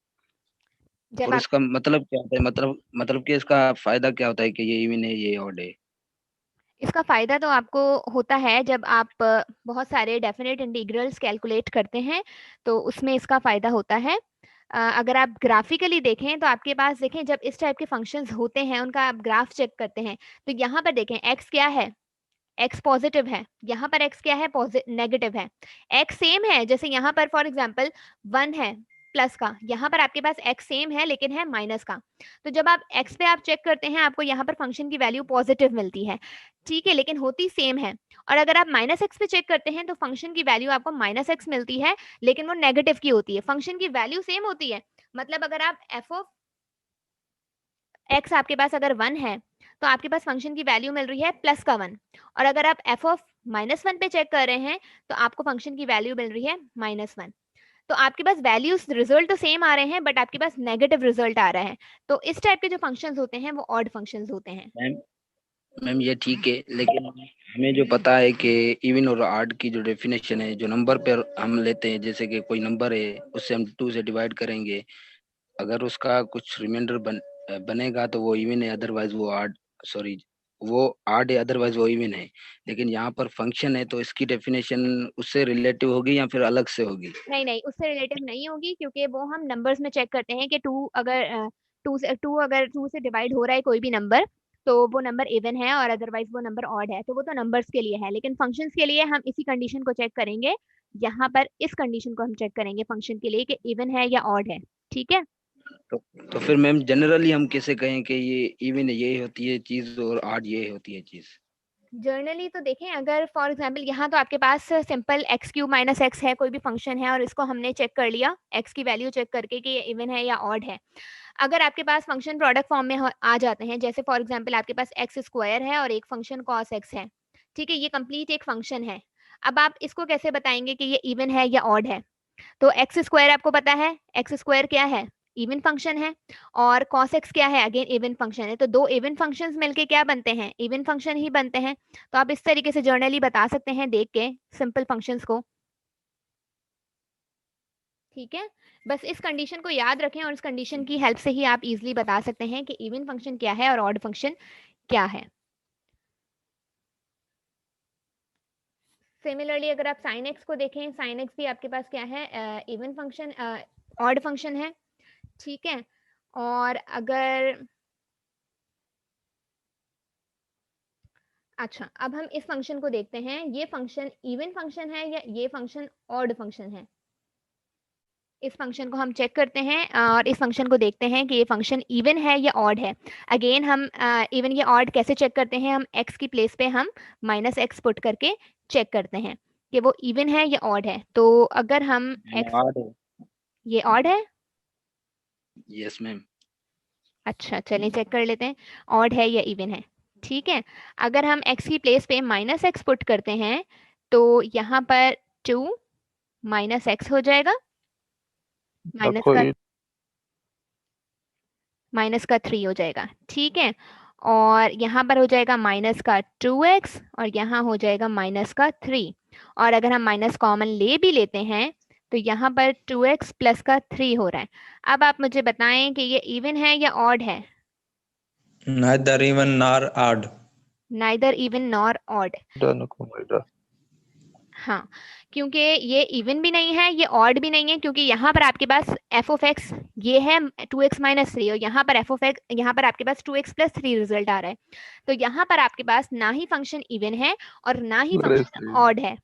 और इसका मतलब क्या होता है, मतलब कि इसका फायदा क्या होता है कि ये इवन है ये ऑड है। इसका फ़ायदा तो आपको होता है जब आप बहुत सारे डेफिनेट इंटीग्रल्स कैलकुलेट करते हैं तो उसमें इसका फ़ायदा होता है। अगर आप ग्राफिकली देखें तो आपके पास देखें जब इस टाइप के फंक्शंस होते हैं उनका आप ग्राफ चेक करते हैं तो यहाँ पर देखें x क्या है, x पॉजिटिव है, यहाँ पर x क्या है, नेगेटिव है। x सेम है, जैसे यहाँ पर फॉर एग्जांपल 1 है प्लस का, यहाँ पर आपके पास x सेम है लेकिन है माइनस का। तो जब आप x पे आप चेक करते हैं आपको यहाँ पर फंक्शन की वैल्यू पॉजिटिव मिलती है। ठीक है, लेकिन होती सेम है। और अगर आप माइनस एक्स पे चेक करते हैं तो फंक्शन की वैल्यू आपको माइनस एक्स मिलती है लेकिन वो नेगेटिव की होती है, फंक्शन की वैल्यू सेम होती है। मतलब अगर आप एफ ऑफ एक्स आपके पास अगर 1 है तो आपके पास फंक्शन की वैल्यू मिल रही है प्लस का 1, और अगर आप एफ ऑफ -1 पे चेक कर रहे हैं तो आपको फंक्शन की वैल्यू मिल रही है -1। तो आपके पास वैल्यूज रिजल्ट तो सेम आ रहे हैं बट आपके पास नेगेटिव रिजल्ट आ रहा है। तो इस टाइप के जो फंक्शंस होते हैं वो ऑड फंक्शंस होते हैं। मैम ये ठीक है, लेकिन हमें जो पता है कि इवन और ऑड की जो डेफिनेशन है, जो नंबर पर हम लेते हैं, जैसे कि कोई नंबर है उससे हम 2 से डिवाइड करेंगे, अगर उसका कुछ रिमाइंडर बनेगा तो वो इवन है, अदरवाइज वो ऑड, सॉरी वो ऑड है, अदरवाइज वो इवन है। लेकिन यहाँ पर फंक्शन है तो इसकी डेफिनेशन उससे रिलेटिव होगी या फिर अलग से होगी? नहीं, उससे रिलेटिव नहीं होगी क्योंकि वो हम नंबर्स में चेक करते हैं कि 2 अगर 2 से डिवाइड हो रहा है कोई भी नंबर तो वो नंबर इवन है और अदरवाइज वो नंबर ऑड है, तो वो तो नंबर्स के लिए है। लेकिन फंक्शंस के लिए हम इसी कंडीशन को चेक करेंगे, यहाँ पर इस कंडीशन को हम चेक करेंगे फंक्शन के लिए कि इवन है या ऑड है। ठीक है, तो फिर मैम जनरली हम कैसे कहें कि ये इवन ये होती है चीज और ऑड ये होती है चीज? जर्नली तो देखें अगर फॉर एग्जांपल यहाँ तो आपके पास simple x cube minus x है, कोई भी फंक्शन है और इसको हमने चेक कर लिया एक्स की वैल्यू चेक करके कि ये इवन है या ऑड है। अगर आपके पास फंक्शन प्रोडक्ट फॉर्म में आ जाते हैं, जैसे फॉर एग्जांपल आपके पास एक्स स्क्वायर है और एक फंक्शन कॉस एक्स है, ठीक है, ये कंप्लीट एक फंक्शन है। अब आप इसको कैसे बताएंगे कि ये इवन है या ऑड है? तो एक्स स्क्वायर आपको पता है, एक्स स्क्वायर क्या है, इवन फंक्शन है, और cos x क्या है, अगेन इवन फंक्शन है। तो दो इवन फंक्शंस मिलके क्या बनते हैं, इवन फंक्शन ही बनते हैं। तो आप इस तरीके से जर्नली बता सकते हैं देख के सिंपल फंक्शंस को, ठीक है। बस इस कंडीशन को याद रखें और इस कंडीशन की हेल्प से ही आप इजीली बता सकते हैं कि इवन फंक्शन क्या है और ऑड फंक्शन क्या है। सिमिलरली अगर आप sin x को देखें, sin x भी आपके पास क्या है, इवन फंक्शन, ऑड फंक्शन है, ठीक है। और अगर अच्छा, अब हम इस फंक्शन को देखते हैं, ये फंक्शन इवन फंक्शन है या ये फंक्शन ऑड फंक्शन है। इस फंक्शन को हम चेक करते हैं और इस फंक्शन को देखते हैं कि ये फंक्शन इवन है या ऑड है। अगेन हम इवन या ऑड कैसे चेक करते हैं, हम x की प्लेस पे हम -x पुट करके चेक करते हैं कि वो इवन है या ऑड है। तो अगर हम x, ये ऑड है, यस मैम। अच्छा चलिए चेक कर लेते हैं ऑड है या इवन है, ठीक है। अगर हम x की प्लेस पे -x पुट करते हैं तो यहाँ पर 2 -x हो जाएगा, माइनस का 3 हो जाएगा, ठीक है। और यहाँ पर हो जाएगा माइनस का 2x और यहाँ हो जाएगा माइनस का 3। और अगर हम माइनस कॉमन ले भी लेते हैं तो यहाँ पर 2x प्लस का 3 हो रहा है। अब आप मुझे बताएं कि ये इवन है या ऑड है? Neither even nor odd. Neither even nor odd. हाँ, क्योंकि ये इवन भी नहीं है, ये ऑड भी नहीं है, क्योंकि यहाँ पर आपके पास एफ ऑफ एक्स ये है 2x - 3 और यहाँ पर एफ ऑफ एक्स, यहाँ पर आपके पास 2x + 3 रिजल्ट आ रहा है। तो यहाँ पर आपके पास ना ही फंक्शन इवन है और ना ही फंक्शन ऑड है।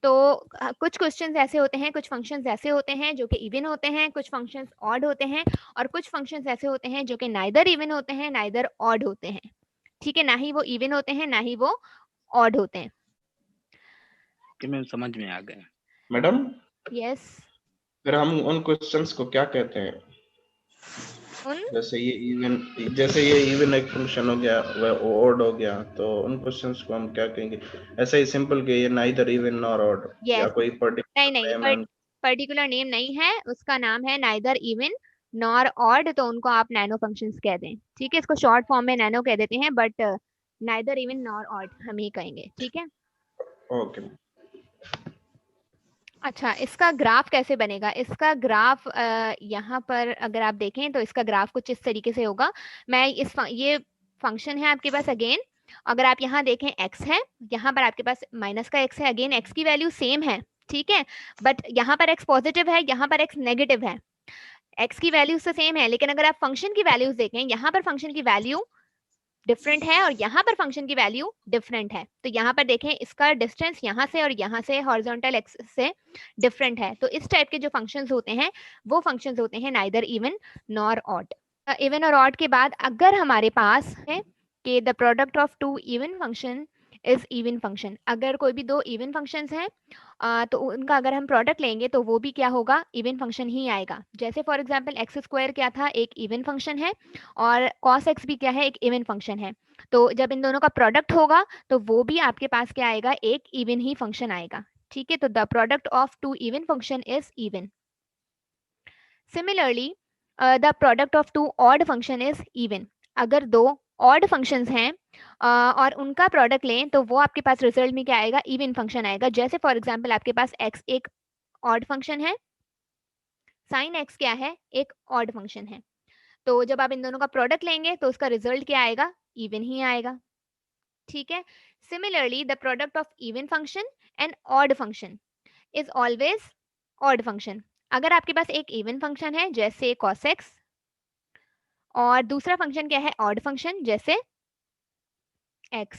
तो कुछ क्वेश्चंस ऐसे होते हैं, कुछ फंक्शंस ऐसे होते हैं जो कि इवन होते हैं, कुछ फंक्शंस ऑड होते हैं, और कुछ फंक्शंस ऐसे होते हैं जो कि नाइदर इवन होते हैं नाइदर ऑड होते हैं, ठीक है। ना ही वो इवन होते हैं ना ही वो ऑड होते हैं। कि मैं समझ में आ गया मैडम। यस। फिर हम उन क्वेश्चंस को क्या कहते हैं? उन जैसे ये इवन एक फंक्शन हो गया, वह ऑड हो गया, तो उन क्वेश्चंस को हम क्या कहेंगे? ऐसा ही सिंपल कि ये नाइदर इवन नॉर ऑड, या कोई पर्टिकुलर नहीं, नेम है? पर्टिकुलर नेम नहीं है, उसका नाम है नाइदर इवन नॉर ऑड, तो उनको आप नैनो फंक्शंस कह दें, ठीक है। इसको शॉर्ट फॉर्म में नैनो कह देते हैं, but neither even nor odd हम ही कहेंगे, ठीक है। ओके। अच्छा, इसका ग्राफ कैसे बनेगा? इसका ग्राफ यहाँ पर अगर आप देखें तो इसका ग्राफ कुछ इस तरीके से होगा। ये फंक्शन है आपके पास, अगेन अगर आप यहाँ देखें x है, यहाँ पर आपके पास माइनस का x है, अगेन x की वैल्यू सेम है, ठीक है, बट यहाँ पर x पॉजिटिव है, यहाँ पर x नेगेटिव है। x की वैल्यूज तो सेम है, लेकिन अगर आप फंक्शन की वैल्यूज देखें, यहाँ पर फंक्शन की वैल्यू डिफरेंट है और यहाँ पर फंक्शन की वैल्यू डिफरेंट है। तो यहाँ पर देखें इसका डिस्टेंस यहाँ से और यहाँ से हॉरिजॉन्टल एक्सिस से डिफरेंट है। तो इस टाइप के जो फंक्शंस होते हैं वो फंक्शंस होते हैं neither even nor odd. Even और ऑड के बाद अगर हमारे पास है कि the product of two even function is even function, अगर कोई भी दो इवन फंक्शंस हैं तो उनका अगर हम प्रोडक्ट लेंगे तो वो भी क्या होगा, इवन फंक्शन ही आएगा। जैसे फॉर एग्जांपल एक्स स्क्वायर क्या था, एक इवन फंक्शन है, और cos x भी क्या है, एक इवन फंक्शन है। तो जब इन दोनों का प्रोडक्ट होगा तो वो भी आपके पास क्या आएगा, एक इवन ही फंक्शन आएगा, ठीक है। तो the product of two even function is even. Similarly the product of two odd function is even. अगर दो ऑड फंक्शंस हैं और उनका प्रोडक्ट लें तो वो आपके पास रिजल्ट में क्या आएगा, इवन फंक्शन आएगा। जैसे फॉर एग्जांपल आपके पास x एक ऑड फंक्शन है, sin x क्या है, एक ऑड फंक्शन है। तो जब आप इन दोनों का प्रोडक्ट लेंगे तो उसका रिजल्ट क्या आएगा, इवन ही आएगा, ठीक है। Similarly the product of even function and odd function is always odd function. अगर आपके पास एक इवन फंक्शन है जैसे cos x और दूसरा फंक्शन क्या है, ऑड फंक्शन जैसे x,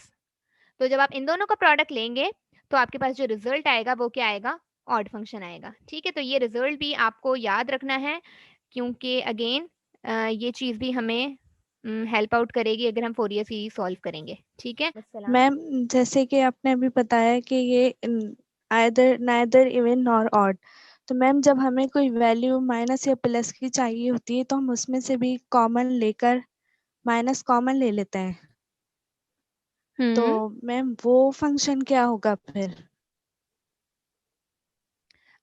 तो जब आप इन दोनों का प्रोडक्ट लेंगे तो आपके पास जो रिजल्ट आएगा वो क्या आएगा, ऑड फंक्शन आएगा, ठीक है। तो ये रिजल्ट भी आपको याद रखना है, क्योंकि अगेन ये चीज भी हमें हेल्प आउट करेगी अगर हम फोरियर सीरीज सॉल्व करेंगे, ठीक है। मैम जैसे कि आपने अभी बताया कि ये नाइदर इवन नॉर ऑड, तो मैम जब हमें कोई वैल्यू माइनस या प्लस की चाहिए होती है तो हम उसमें से भी कॉमन लेकर माइनस कॉमन ले लेते हैं। तो मैम वो फंक्शन क्या होगा फिर?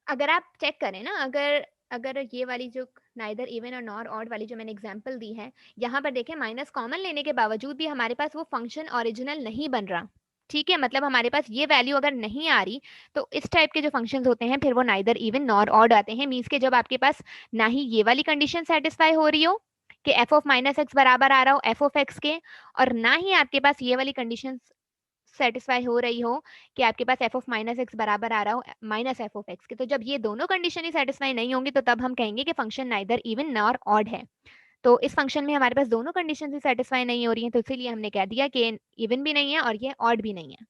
अगर आप चेक करें ना, अगर ये वाली जो नाइदर इवन और नॉर ऑड वाली जो मैंने एग्जांपल दी है, यहाँ पर देखें माइनस कॉमन लेने के बावजूद भी हमारे पास वो फंक्शन ओरिजिनल नहीं बन रहा। ठीक है, मतलब हमारे पास ये वैल्यू अगर नहीं आ रही तो इस टाइप के जो फंक्शंस होते हैं फिर वो नाइदर इवन नॉर ऑड आते हैं। मीन्स के जब आपके पास ना ही ये वाली कंडीशन सेटिस्फाई हो रही हो कि एफ ऑफ माइनस एक्स बराबर आ रहा हो एफ ऑफ एक्स के, और ना ही आपके पास ये वाली कंडीशन सेटिस्फाई हो रही हो कि आपके पास एफ ऑफ माइनस एक्स बराबर आ रहा हो माइनस एफ ऑफ एक्स के। तो जब ये दोनों कंडीशन ही सेटिस्फाई नहीं होंगी तो तब हम कहेंगे कि function neither even nor odd है। तो इस फंक्शन में हमारे पास दोनों कंडीशन ही सेटिस्फाई नहीं हो रही हैं, तो इसीलिए हमने कह दिया कि इवन भी नहीं है और ये ऑड भी नहीं है।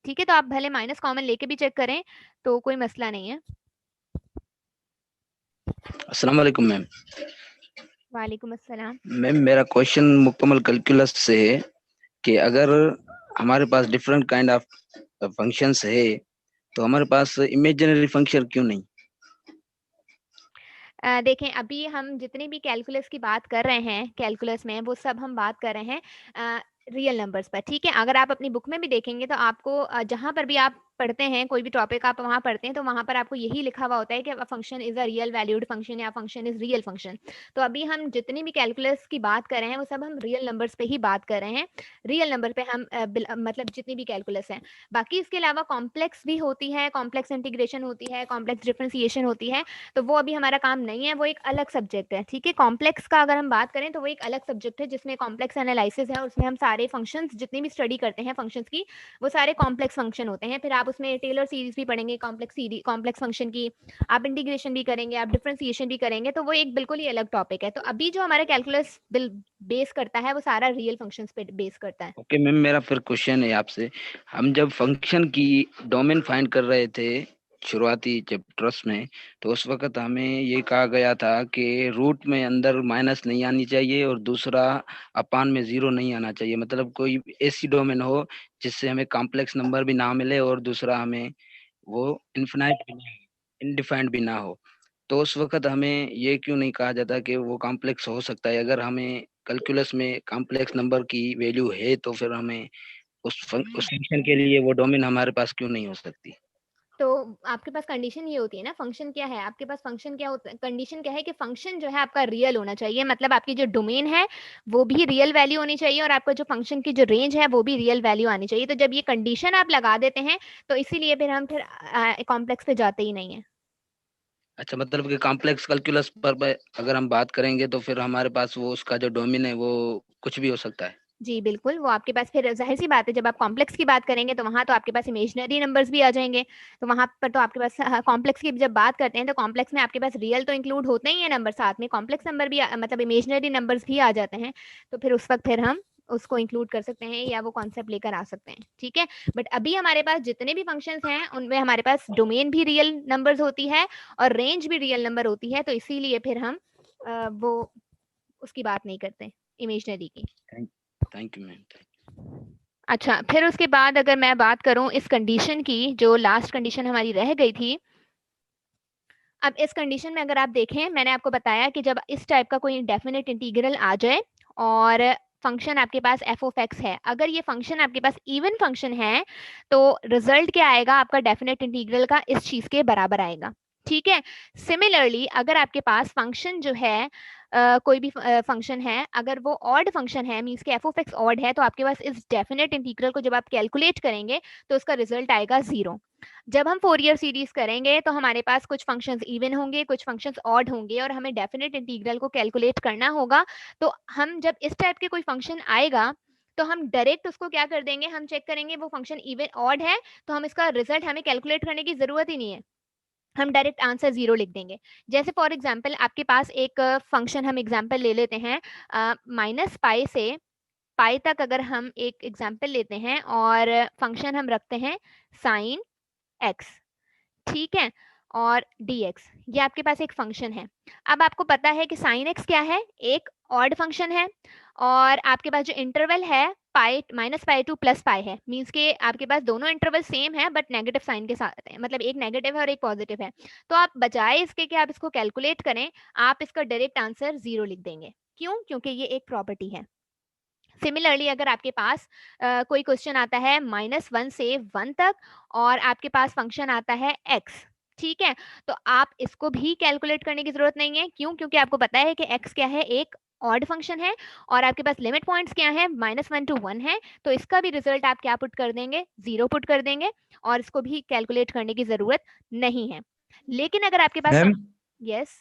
ठीक है, तो आप भले माइनस कॉमन लेके भी चेक करें तो कोई मसला नहीं है। अस्सलाम वालेकुम मैम। वालेकुम अस्सलाम। मैम मेरा क्वेश्चन मुकम्मल कैलकुलस से है कि अगर हमारे पास डिफरेंट काइंड ऑफ फंक्शंस है तो हमारे पास इमेजिनरी फंक्शन क्यों नहीं? देखें, अभी हम जितने भी कैलकुलस की बात कर रहे हैं कैलकुलस में, वो सब हम बात कर रहे हैं रियल नंबर्स पर। ठीक है, अगर आप अपनी बुक में भी देखेंगे तो आपको जहाँ पर भी आप पढ़ते हैं कोई भी टॉपिक आप वहाँ पढ़ते हैं तो वहाँ पर आपको यही लिखा हुआ होता है कि function is a real valued function या फंक्शन इज रियल फंक्शन। तो अभी हम जितनी भी कैलकुलस की बात कर रहे हैं वो सब हम रियल नंबर्स पे ही बात कर रहे हैं। रियल नंबर पे हम मतलब जितनी भी कैलकुलस है। बाकी इसके अलावा कॉम्प्लेक्स भी होती है, कॉम्प्लेक्स इंटीग्रेशन होती है, कॉम्प्लेक्स डिफरेंशिएशन होती है, तो वो अभी हमारा काम नहीं है, वो एक अलग सब्जेक्ट है। ठीक है, कॉम्प्लेक्स का अगर हम बात करें तो वो एक अलग सब्जेक्ट है जिसमें कॉम्प्लेक्स एनालिसिस है, उसमें हम सारे फंक्शंस जितनी भी स्टडी करते हैं फंक्शंस की वो सारे कॉम्प्लेक्स फंक्शन होते हैं। फिर आप उसमें टेलर सीरीज भी पढ़ेंगे कॉम्प्लेक्स फंक्शन की, आप इंटीग्रेशन भी करेंगे, आप डिफरेंशिएशन भी करेंगे, तो वो एक बिल्कुल ही अलग टॉपिक है। तो अभी जो हमारा कैलकुलस बेस करता है वो सारा रियल फंक्शंस पे बेस करता है। ओके मैम, मेरा फिर क्वेश्चन है आपसे, हम जब फंक्शन की डोमेन फाइंड कर रहे थे शुरुआती चैप्टर्स में तो उस वक्त हमें ये कहा गया था कि रूट में अंदर माइनस नहीं आनी चाहिए और दूसरा अपान में जीरो नहीं आना चाहिए, मतलब कोई ऐसी डोमेन हो जिससे हमें कॉम्प्लेक्स नंबर भी ना मिले और दूसरा हमें वो इनफिनाइट भी ना इनडिफाइंड भी ना हो। तो उस वक्त हमें ये क्यों नहीं कहा जाता कि वो कॉम्प्लेक्स हो सकता है? अगर हमें कैलकुलस में कॉम्प्लेक्स नंबर की वैल्यू है तो फिर हमें उस फंक्शन के लिए वो डोमेन हमारे पास क्यों नहीं हो सकती? तो आपके पास कंडीशन ये होती है ना, फंक्शन क्या है आपके पास, फंक्शन क्या होता है, कंडीशन क्या है कि फंक्शन जो है आपका रियल होना चाहिए, मतलब आपकी जो डोमेन है वो भी रियल वैल्यू होनी चाहिए और आपका जो फंक्शन की जो रेंज है वो भी रियल वैल्यू आनी चाहिए। तो जब ये कंडीशन आप लगा देते हैं तो इसीलिए फिर हम फिर कॉम्प्लेक्स पे जाते ही नहीं है। अच्छा, मतलब कि कॉम्प्लेक्स कैलकुलस पर अगर हम बात करेंगे तो फिर हमारे पास वो उसका जो डोमेन है वो कुछ भी हो सकता है। जी बिल्कुल, वो आपके पास फिर जाहिर सी बात है जब आप कॉम्प्लेक्स की बात करेंगे तो वहाँ तो आपके पास इमेजिनरी नंबर्स भी आ जाएंगे। तो वहाँ पर तो आपके पास कॉम्प्लेक्स की जब बात करते हैं तो कॉम्प्लेक्स में आपके पास रियल तो इंक्लूड होते ही है नंबर, साथ में कॉम्प्लेक्स नंबर भी मतलब इमेजिनरी नंबर्स भी आ जाते हैं। तो फिर उस वक्त फिर हम उसको इंक्लूड कर सकते हैं या वो कॉन्सेप्ट लेकर आ सकते हैं। ठीक है, बट अभी हमारे पास जितने भी फंक्शंस हैं उनमें हमारे पास डोमेन भी रियल नंबर्स होती है और रेंज भी रियल नंबर होती है, तो इसीलिए फिर हम वो उसकी बात नहीं करते इमेजिनरी की। Thank you ma'am. अच्छा, फिर उसके बाद अगर मैं बात करूं इस कंडीशन की, जो लास्ट कंडीशन हमारी रह गई थी, अब इस कंडीशन में अगर आप देखें मैंने आपको बताया कि जब इस टाइप का कोई डेफिनेट इंटीग्रल आ जाए और फंक्शन आपके पास एफ ऑफ एक्स है, अगर ये फंक्शन आपके पास इवन फंक्शन है तो रिजल्ट क्या आएगा आपका डेफिनेट इंटीग्रल का, इस चीज के बराबर आएगा। ठीक है, सिमिलरली अगर आपके पास फंक्शन जो है कोई भी फंक्शन है, अगर वो ऑड फंक्शन है मींस के एफ ऑफ एक्स ऑड है, तो आपके पास इस डेफिनेट इंटीग्रल को जब आप कैलकुलेट करेंगे तो उसका रिजल्ट आएगा 0। जब हम फोरियर सीरीज करेंगे तो हमारे पास कुछ फंक्शंस इवन होंगे कुछ फंक्शंस ऑड होंगे और हमें डेफिनेट इंटीग्रल को कैलकुलेट करना होगा। तो हम जब इस टाइप के कोई फंक्शन आएगा तो हम डायरेक्ट उसको क्या कर देंगे, हम चेक करेंगे वो फंक्शन इवन ऑड है तो हम इसका रिजल्ट हमें कैलकुलेट करने की जरूरत ही नहीं है, हम डायरेक्ट आंसर 0 लिख देंगे। जैसे फॉर एग्जाम्पल आपके पास एक फंक्शन हम एग्जाम्पल ले लेते हैं माइनस पाई से पाई तक, अगर हम एक एग्जाम्पल लेते हैं और फंक्शन हम रखते हैं साइन एक्स, ठीक है, और dx, ये आपके पास एक फंक्शन है। अब आपको पता है कि साइन एक्स क्या है, एक ऑड फंक्शन है और आपके पास जो इंटरवल है पाई -π2 + π है, मीन्स के आपके पास दोनों इंटरवल सेम है बट नेगेटिव साइन के साथ है, मतलब एक नेगेटिव है और एक पॉजिटिव है। तो आप बजाय इसके कि आप इसको कैलकुलेट करें, आप इसका डायरेक्ट आंसर 0 लिख देंगे। क्यों? क्योंकि ये एक प्रॉपर्टी है। सिमिलरली अगर आपके पास कोई क्वेश्चन आता है -1 से 1 तक और आपके पास फंक्शन आता है x, ठीक है, तो आप इसको भी कैलकुलेट करने की जरूरत नहीं है। क्यों? क्योंकि आपको पता है कि x क्या है, एक ऑड फंक्शन है और आपके पास लिमिट पॉइंट्स क्या है, -1 to 1 है, तो इसका भी रिजल्ट आप क्या पुट कर देंगे, 0 पुट कर देंगे और इसको भी कैलकुलेट करने की जरूरत नहीं है। लेकिन अगर आपके पास यस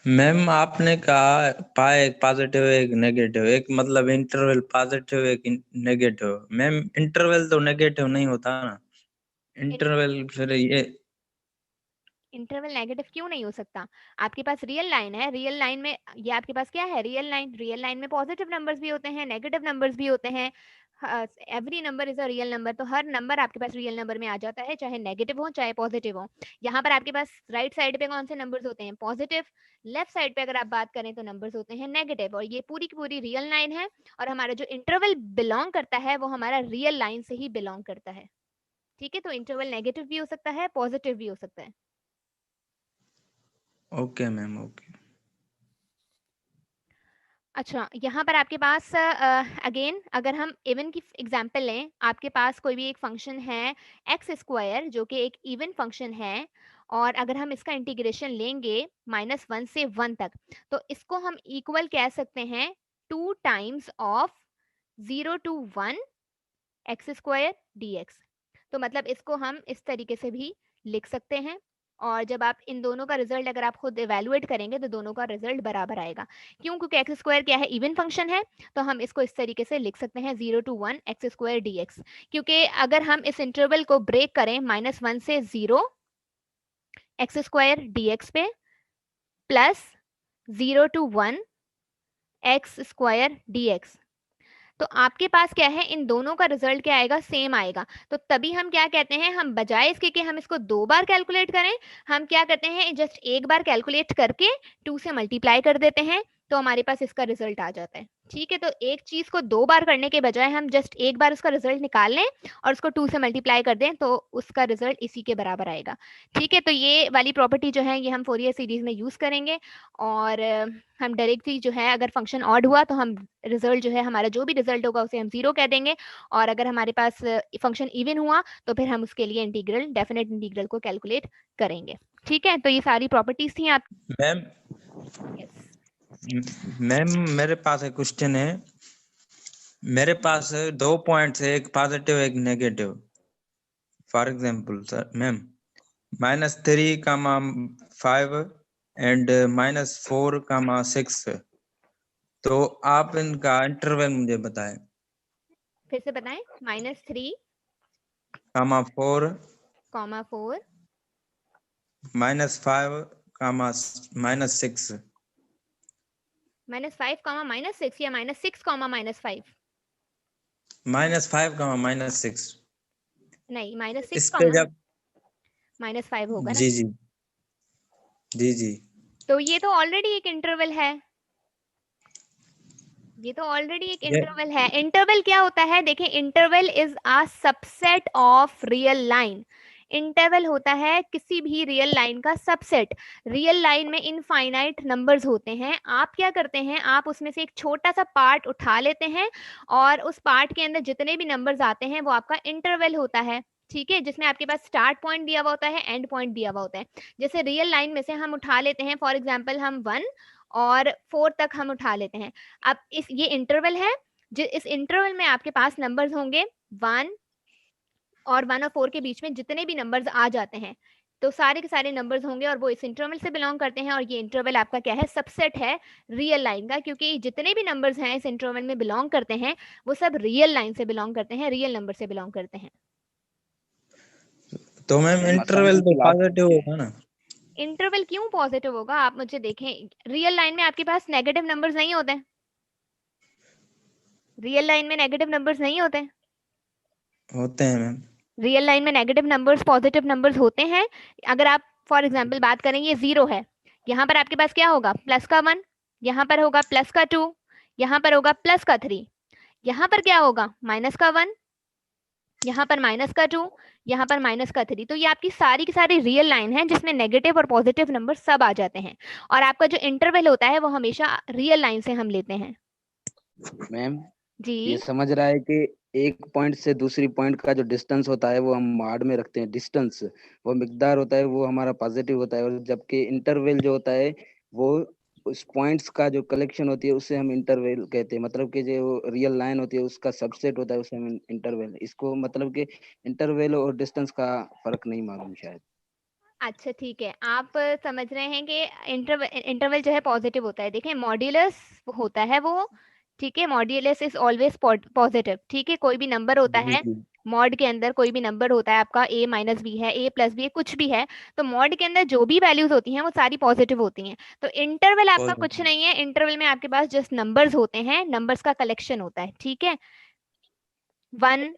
मैम आपने कहा पाई एक पॉजिटिव एक नेगेटिव, एक मतलब इंटरवल पॉजिटिव एक नेगेटिव। मैम इंटरवल तो नेगेटिव नहीं होता ना, इंटरवल फिर ये इंटरवल नेगेटिव क्यों नहीं हो सकता? आपके पास रियल लाइन है, रियल लाइन में ये आपके पास क्या है, रियल लाइन। रियल लाइन में पॉजिटिव नंबर्स भी होते हैं, नेगेटिव नंबर्स भी होते हैं। Every number is a real number, तो हर नंबर आपके पास रियल नंबर में आ जाता है, चाहे नेगेटिव हो चाहे पॉजिटिव हो। यहाँ पर आपके पास राइट साइड पे कौन से नंबर्स होते हैं, पॉजिटिव। लेफ्ट साइड पे अगर आप बात करें तो नंबर्स होते हैं नेगेटिव, और ये पूरी की पूरी रियल लाइन है। और हमारा जो इंटरवल बिलोंग करता है वो हमारा रियल लाइन से ही बिलोंग करता है। ठीक है, तो इंटरवल नेगेटिव भी हो सकता है, पॉजिटिव भी हो सकता है। Okay ma'am, okay. अच्छा, यहाँ पर आपके पास अगेन अगर हम इवन की एग्जांपल लें, आपके पास कोई भी एक फंक्शन है x² जो कि एक इवन फंक्शन है, और अगर हम इसका इंटीग्रेशन लेंगे -1 से 1 तक, तो इसको हम इक्वल कह सकते हैं 2 times of 0 to 1 x² dx। तो मतलब इसको हम इस तरीके से भी लिख सकते हैं, और जब आप इन दोनों का रिजल्ट अगर आप खुद इवेलुएट करेंगे तो दोनों का रिजल्ट बराबर आएगा। क्यों? क्योंकि x² क्या है, इवन फंक्शन है, तो हम इसको इस तरीके से लिख सकते हैं 0 to 1 x² dx। क्योंकि अगर हम इस इंटरवल को ब्रेक करें -1 से 0 x² dx पे प्लस 0 to 1 x² dx, तो आपके पास क्या है, इन दोनों का रिजल्ट क्या आएगा, सेम आएगा। तो तभी हम क्या कहते हैं, हम बजाय इसके कि हम इसको 2 बार कैलकुलेट करें, हम क्या करते हैं, जस्ट एक बार कैलकुलेट करके 2 से मल्टीप्लाई कर देते हैं, तो हमारे पास इसका रिजल्ट आ जाता है। ठीक है, तो एक चीज को 2 बार करने के बजाय हम जस्ट एक बार उसका रिजल्ट निकाल लें और उसको 2 से मल्टीप्लाई कर दें, तो उसका रिजल्ट इसी के बराबर आएगा। ठीक है, तो ये वाली प्रॉपर्टी जो है ये हम फोरियर सीरीज में यूज करेंगे, और हम डायरेक्टली जो है अगर फंक्शन ऑड हुआ तो हम रिजल्ट जो है हमारा जो भी रिजल्ट होगा उसे हम 0 कह देंगे, और अगर हमारे पास फंक्शन इवन हुआ तो फिर हम उसके लिए इंटीग्रल, डेफिनेट इंटीग्रल को कैलकुलेट करेंगे। ठीक है, तो ये सारी प्रॉपर्टीज थी आप। मैम मैम मेरे पास एक क्वेश्चन है। मेरे पास 2 पॉइंट्स है, एक पॉजिटिव एक negative. For example sir ma'am -3, 5 and -4, 6। तो आप इनका इंटरवल मुझे बताएं। फिर से बताएं, -3, -4, -4, -5, -6। -5, -6 या -6, -5? -5, -6। नहीं, -6, इस पे जब -5 होगा ना। जी जी जी जी, तो ये तो ऑलरेडी एक इंटरवल है, ये तो ऑलरेडी एक इंटरवल है। इंटरवल क्या होता है, देखिए, interval is a subset of real line. Interval होता है किसी भी रियल लाइन का सबसेट। रियल लाइन में इनफाइनाइट नंबर्स होते हैं, आप क्या करते हैं, आप उसमें से एक छोटा सा पार्ट उठा लेते हैं और उस पार्ट के अंदर जितने भी नंबर्स आते हैं वो आपका इंटरवल होता है। ठीक है, जिसमें आपके पास स्टार्ट पॉइंट दिया हुआ होता है, एंड पॉइंट दिया हुआ होता है। जैसे रियल लाइन में से हम उठा लेते हैं, फॉर एग्जाम्पल हम 1 और 4 तक हम उठा लेते हैं। अब ये इंटरवल है, इस इंटरवल में आपके पास नंबर्स होंगे 1 और 4 के बीच में जितने भी नंबर्स आ जाते हैं, तो सारे के सारे नंबर्स होंगे और वो इस इंटरवल से बिलोंग करते हैं। और ये इंटरवल आपका क्या है, सबसेट है रियल लाइन का, क्योंकि जितने भी नंबर्स हैं इस इंटरवल में बिलोंग करते हैं वो सब रियल लाइन से बिलोंग करते हैं, रियल नंबर से बिलोंग करते हैं। तो मैम इंटरवल तो पॉजिटिव होगा ना? इंटरवल क्यों पॉजिटिव होगा, आप मुझे देखें, रियल लाइन में आपके पास नेगेटिव नंबर्स नहीं होते, रियल लाइन में नेगेटिव नंबर्स नहीं होते। होते हैं मैम। रियल लाइन में नेगेटिव नंबर्स, पॉजिटिव नंबर्स होते हैं। अगर आप फॉर एग्जांपल बात करें, ये 0 है, यहाँ पर आपके पास क्या होगा, +1, यहाँ पर होगा +2, यहाँ पर होगा प्लस का 3, यहाँ पर क्या होगा माइनस का 1, यहाँ पर माइनस का 2, यहाँ पर माइनस का 3। तो ये आपकी सारी की सारी रियल लाइन है जिसमें नेगेटिव और पॉजिटिव नंबर सब आ जाते हैं, और आपका जो इंटरवल होता है वो हमेशा रियल लाइन से हम लेते हैं। मैम जी ये समझ रहा है कि एक पॉइंट से दूसरी पॉइंट का जो डिस्टेंस होता है वो हम माड में रखते हैं, डिस्टेंस वो मिकदार होता है, वो हमारा पॉजिटिव होता है, और जबकि इंटरवल जो होता है वो उस पॉइंट्स का जो कलेक्शन होती है उससे हम इंटरवल कहते हैं। मतलब कि जो रियल लाइन होती है उसका सबसेट होता है, उसे हम इंटरवल, इसको मतलब कि इंटरवल और डिस्टेंस का फर्क नहीं मालूम शायद। अच्छा ठीक है, आप समझ रहे हैं कि इंटरवल जो है पॉजिटिव होता है। देखें मॉड्यूलस होता है वो, ठीक है, मॉड्यूलस इज ऑलवेज पॉजिटिव, ठीक है। कोई भी नंबर होता जी है जी मॉड के अंदर, कोई भी नंबर होता है आपका a माइनस बी है, a प्लस बी है, कुछ भी है, तो मॉड के अंदर जो भी वैल्यूज होती हैं वो सारी पॉजिटिव होती हैं। तो इंटरवल आपका कुछ नहीं है, इंटरवल में आपके पास जस्ट नंबर्स होते हैं, नंबर्स का कलेक्शन होता है, ठीक है। 1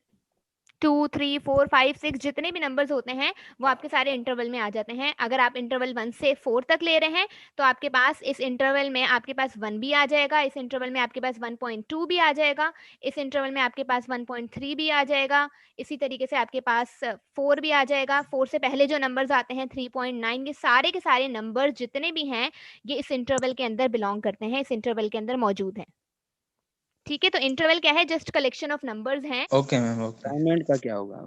2 3 4 5 6 जितने भी नंबर्स होते हैं वो आपके सारे इंटरवल में आ जाते हैं। अगर आप इंटरवल 1 से 4 तक ले रहे हैं तो आपके पास इस इंटरवल में आपके पास 1 भी आ जाएगा, इस इंटरवल में आपके पास 1.2 भी आ जाएगा, इस इंटरवल में आपके पास 1.3 भी आ जाएगा, इसी तरीके से आपके पास 4 भी आ जाएगा। 4 से पहले जो नंबर्स आते हैं 3.9, ये सारे नंबर जितने भी हैं ये इस इंटरवल के अंदर बिलोंग करते हैं, इस इंटरवल के अंदर मौजूद हैं, ठीक है। तो इंटरवल क्या है, जस्ट कलेक्शन ऑफ नंबर्स हैं। Okay ma'am okay. असाइनमेंट का क्या होगा,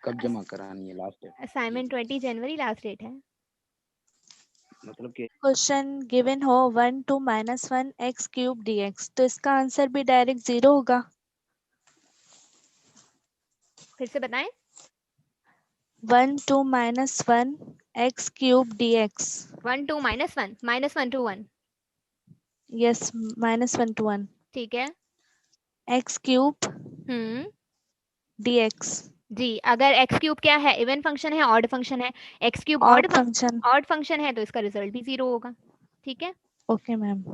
कब जमा करानी है लास्ट डेट? असाइनमेंट 20 जनवरी लास्ट डेट है। मतलब कि क्वेश्चन गिवन हो 1 2 -1 x क्यूब dx, तो इसका आंसर भी डायरेक्ट 0 होगा। फिर से बताएं। 1 2 -1 x cube dx। 1 2 -1 -1 to 1, yes, -1 to 1 ठीक है। x cube dx। जी, अगर एक्स क्यूब क्या है, इवन फंक्शन है, ऑड फंक्शन है, x cube odd function. Odd function है तो इसका रिजल्ट भी 0 होगा, ठीक है। Okay ma'am.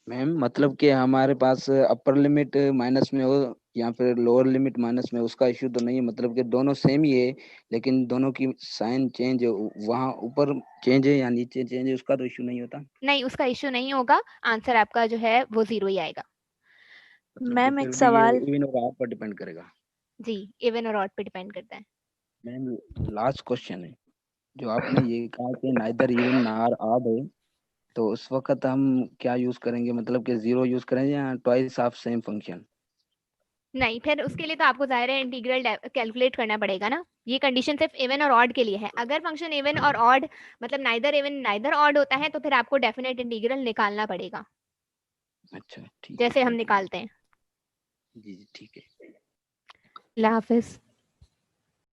मैम मतलब कि हमारे पास अपर लिमिट माइनस में हो या फिर लोअर लिमिट माइनस में, उसका इश्यू तो नहीं है, मतलब कि दोनों सेम ही है, लेकिन दोनों की साइन चेंज, वहाँ ऊपर चेंज है या नीचे चेंज है, उसका तो इश्यू नहीं होता। नहीं, उसका इश्यू नहीं होगा, आंसर आपका जो है वो 0 ही आएगा। मतलब कि मैम फिर एक भी ये सवाल। इवन और ऑड पर डिपेंड करेगा। जी, इवन और ऑड पे डिपेंड करता है। मैम लास्ट क्वेश्चन है, जो आपने ये कहा कि नाइदर इवन नार ऑड है, तो उस वक्त हम क्या यूज करेंगे, मतलब कि जीरो यूज करेंगे या ट्वाइस ऑफ सेम फंक्शन? नहीं, फिर उसके लिए तो आपको जाहिर है इंटीग्रल कैलकुलेट करना पड़ेगा ना। ये कंडीशन सिर्फ इवन और ऑड के लिए है। अगर फंक्शन इवन और ऑड मतलब नाइदर इवन नाइदर ऑड होता है तो फिर आपको डेफिनेट इंटीग्रल निकालना पड़ेगा, अच्छा ठीक है, जैसे हम थैंक यू। निकालते हैं। जी जी ठीक है। अल्लाह हाफिज।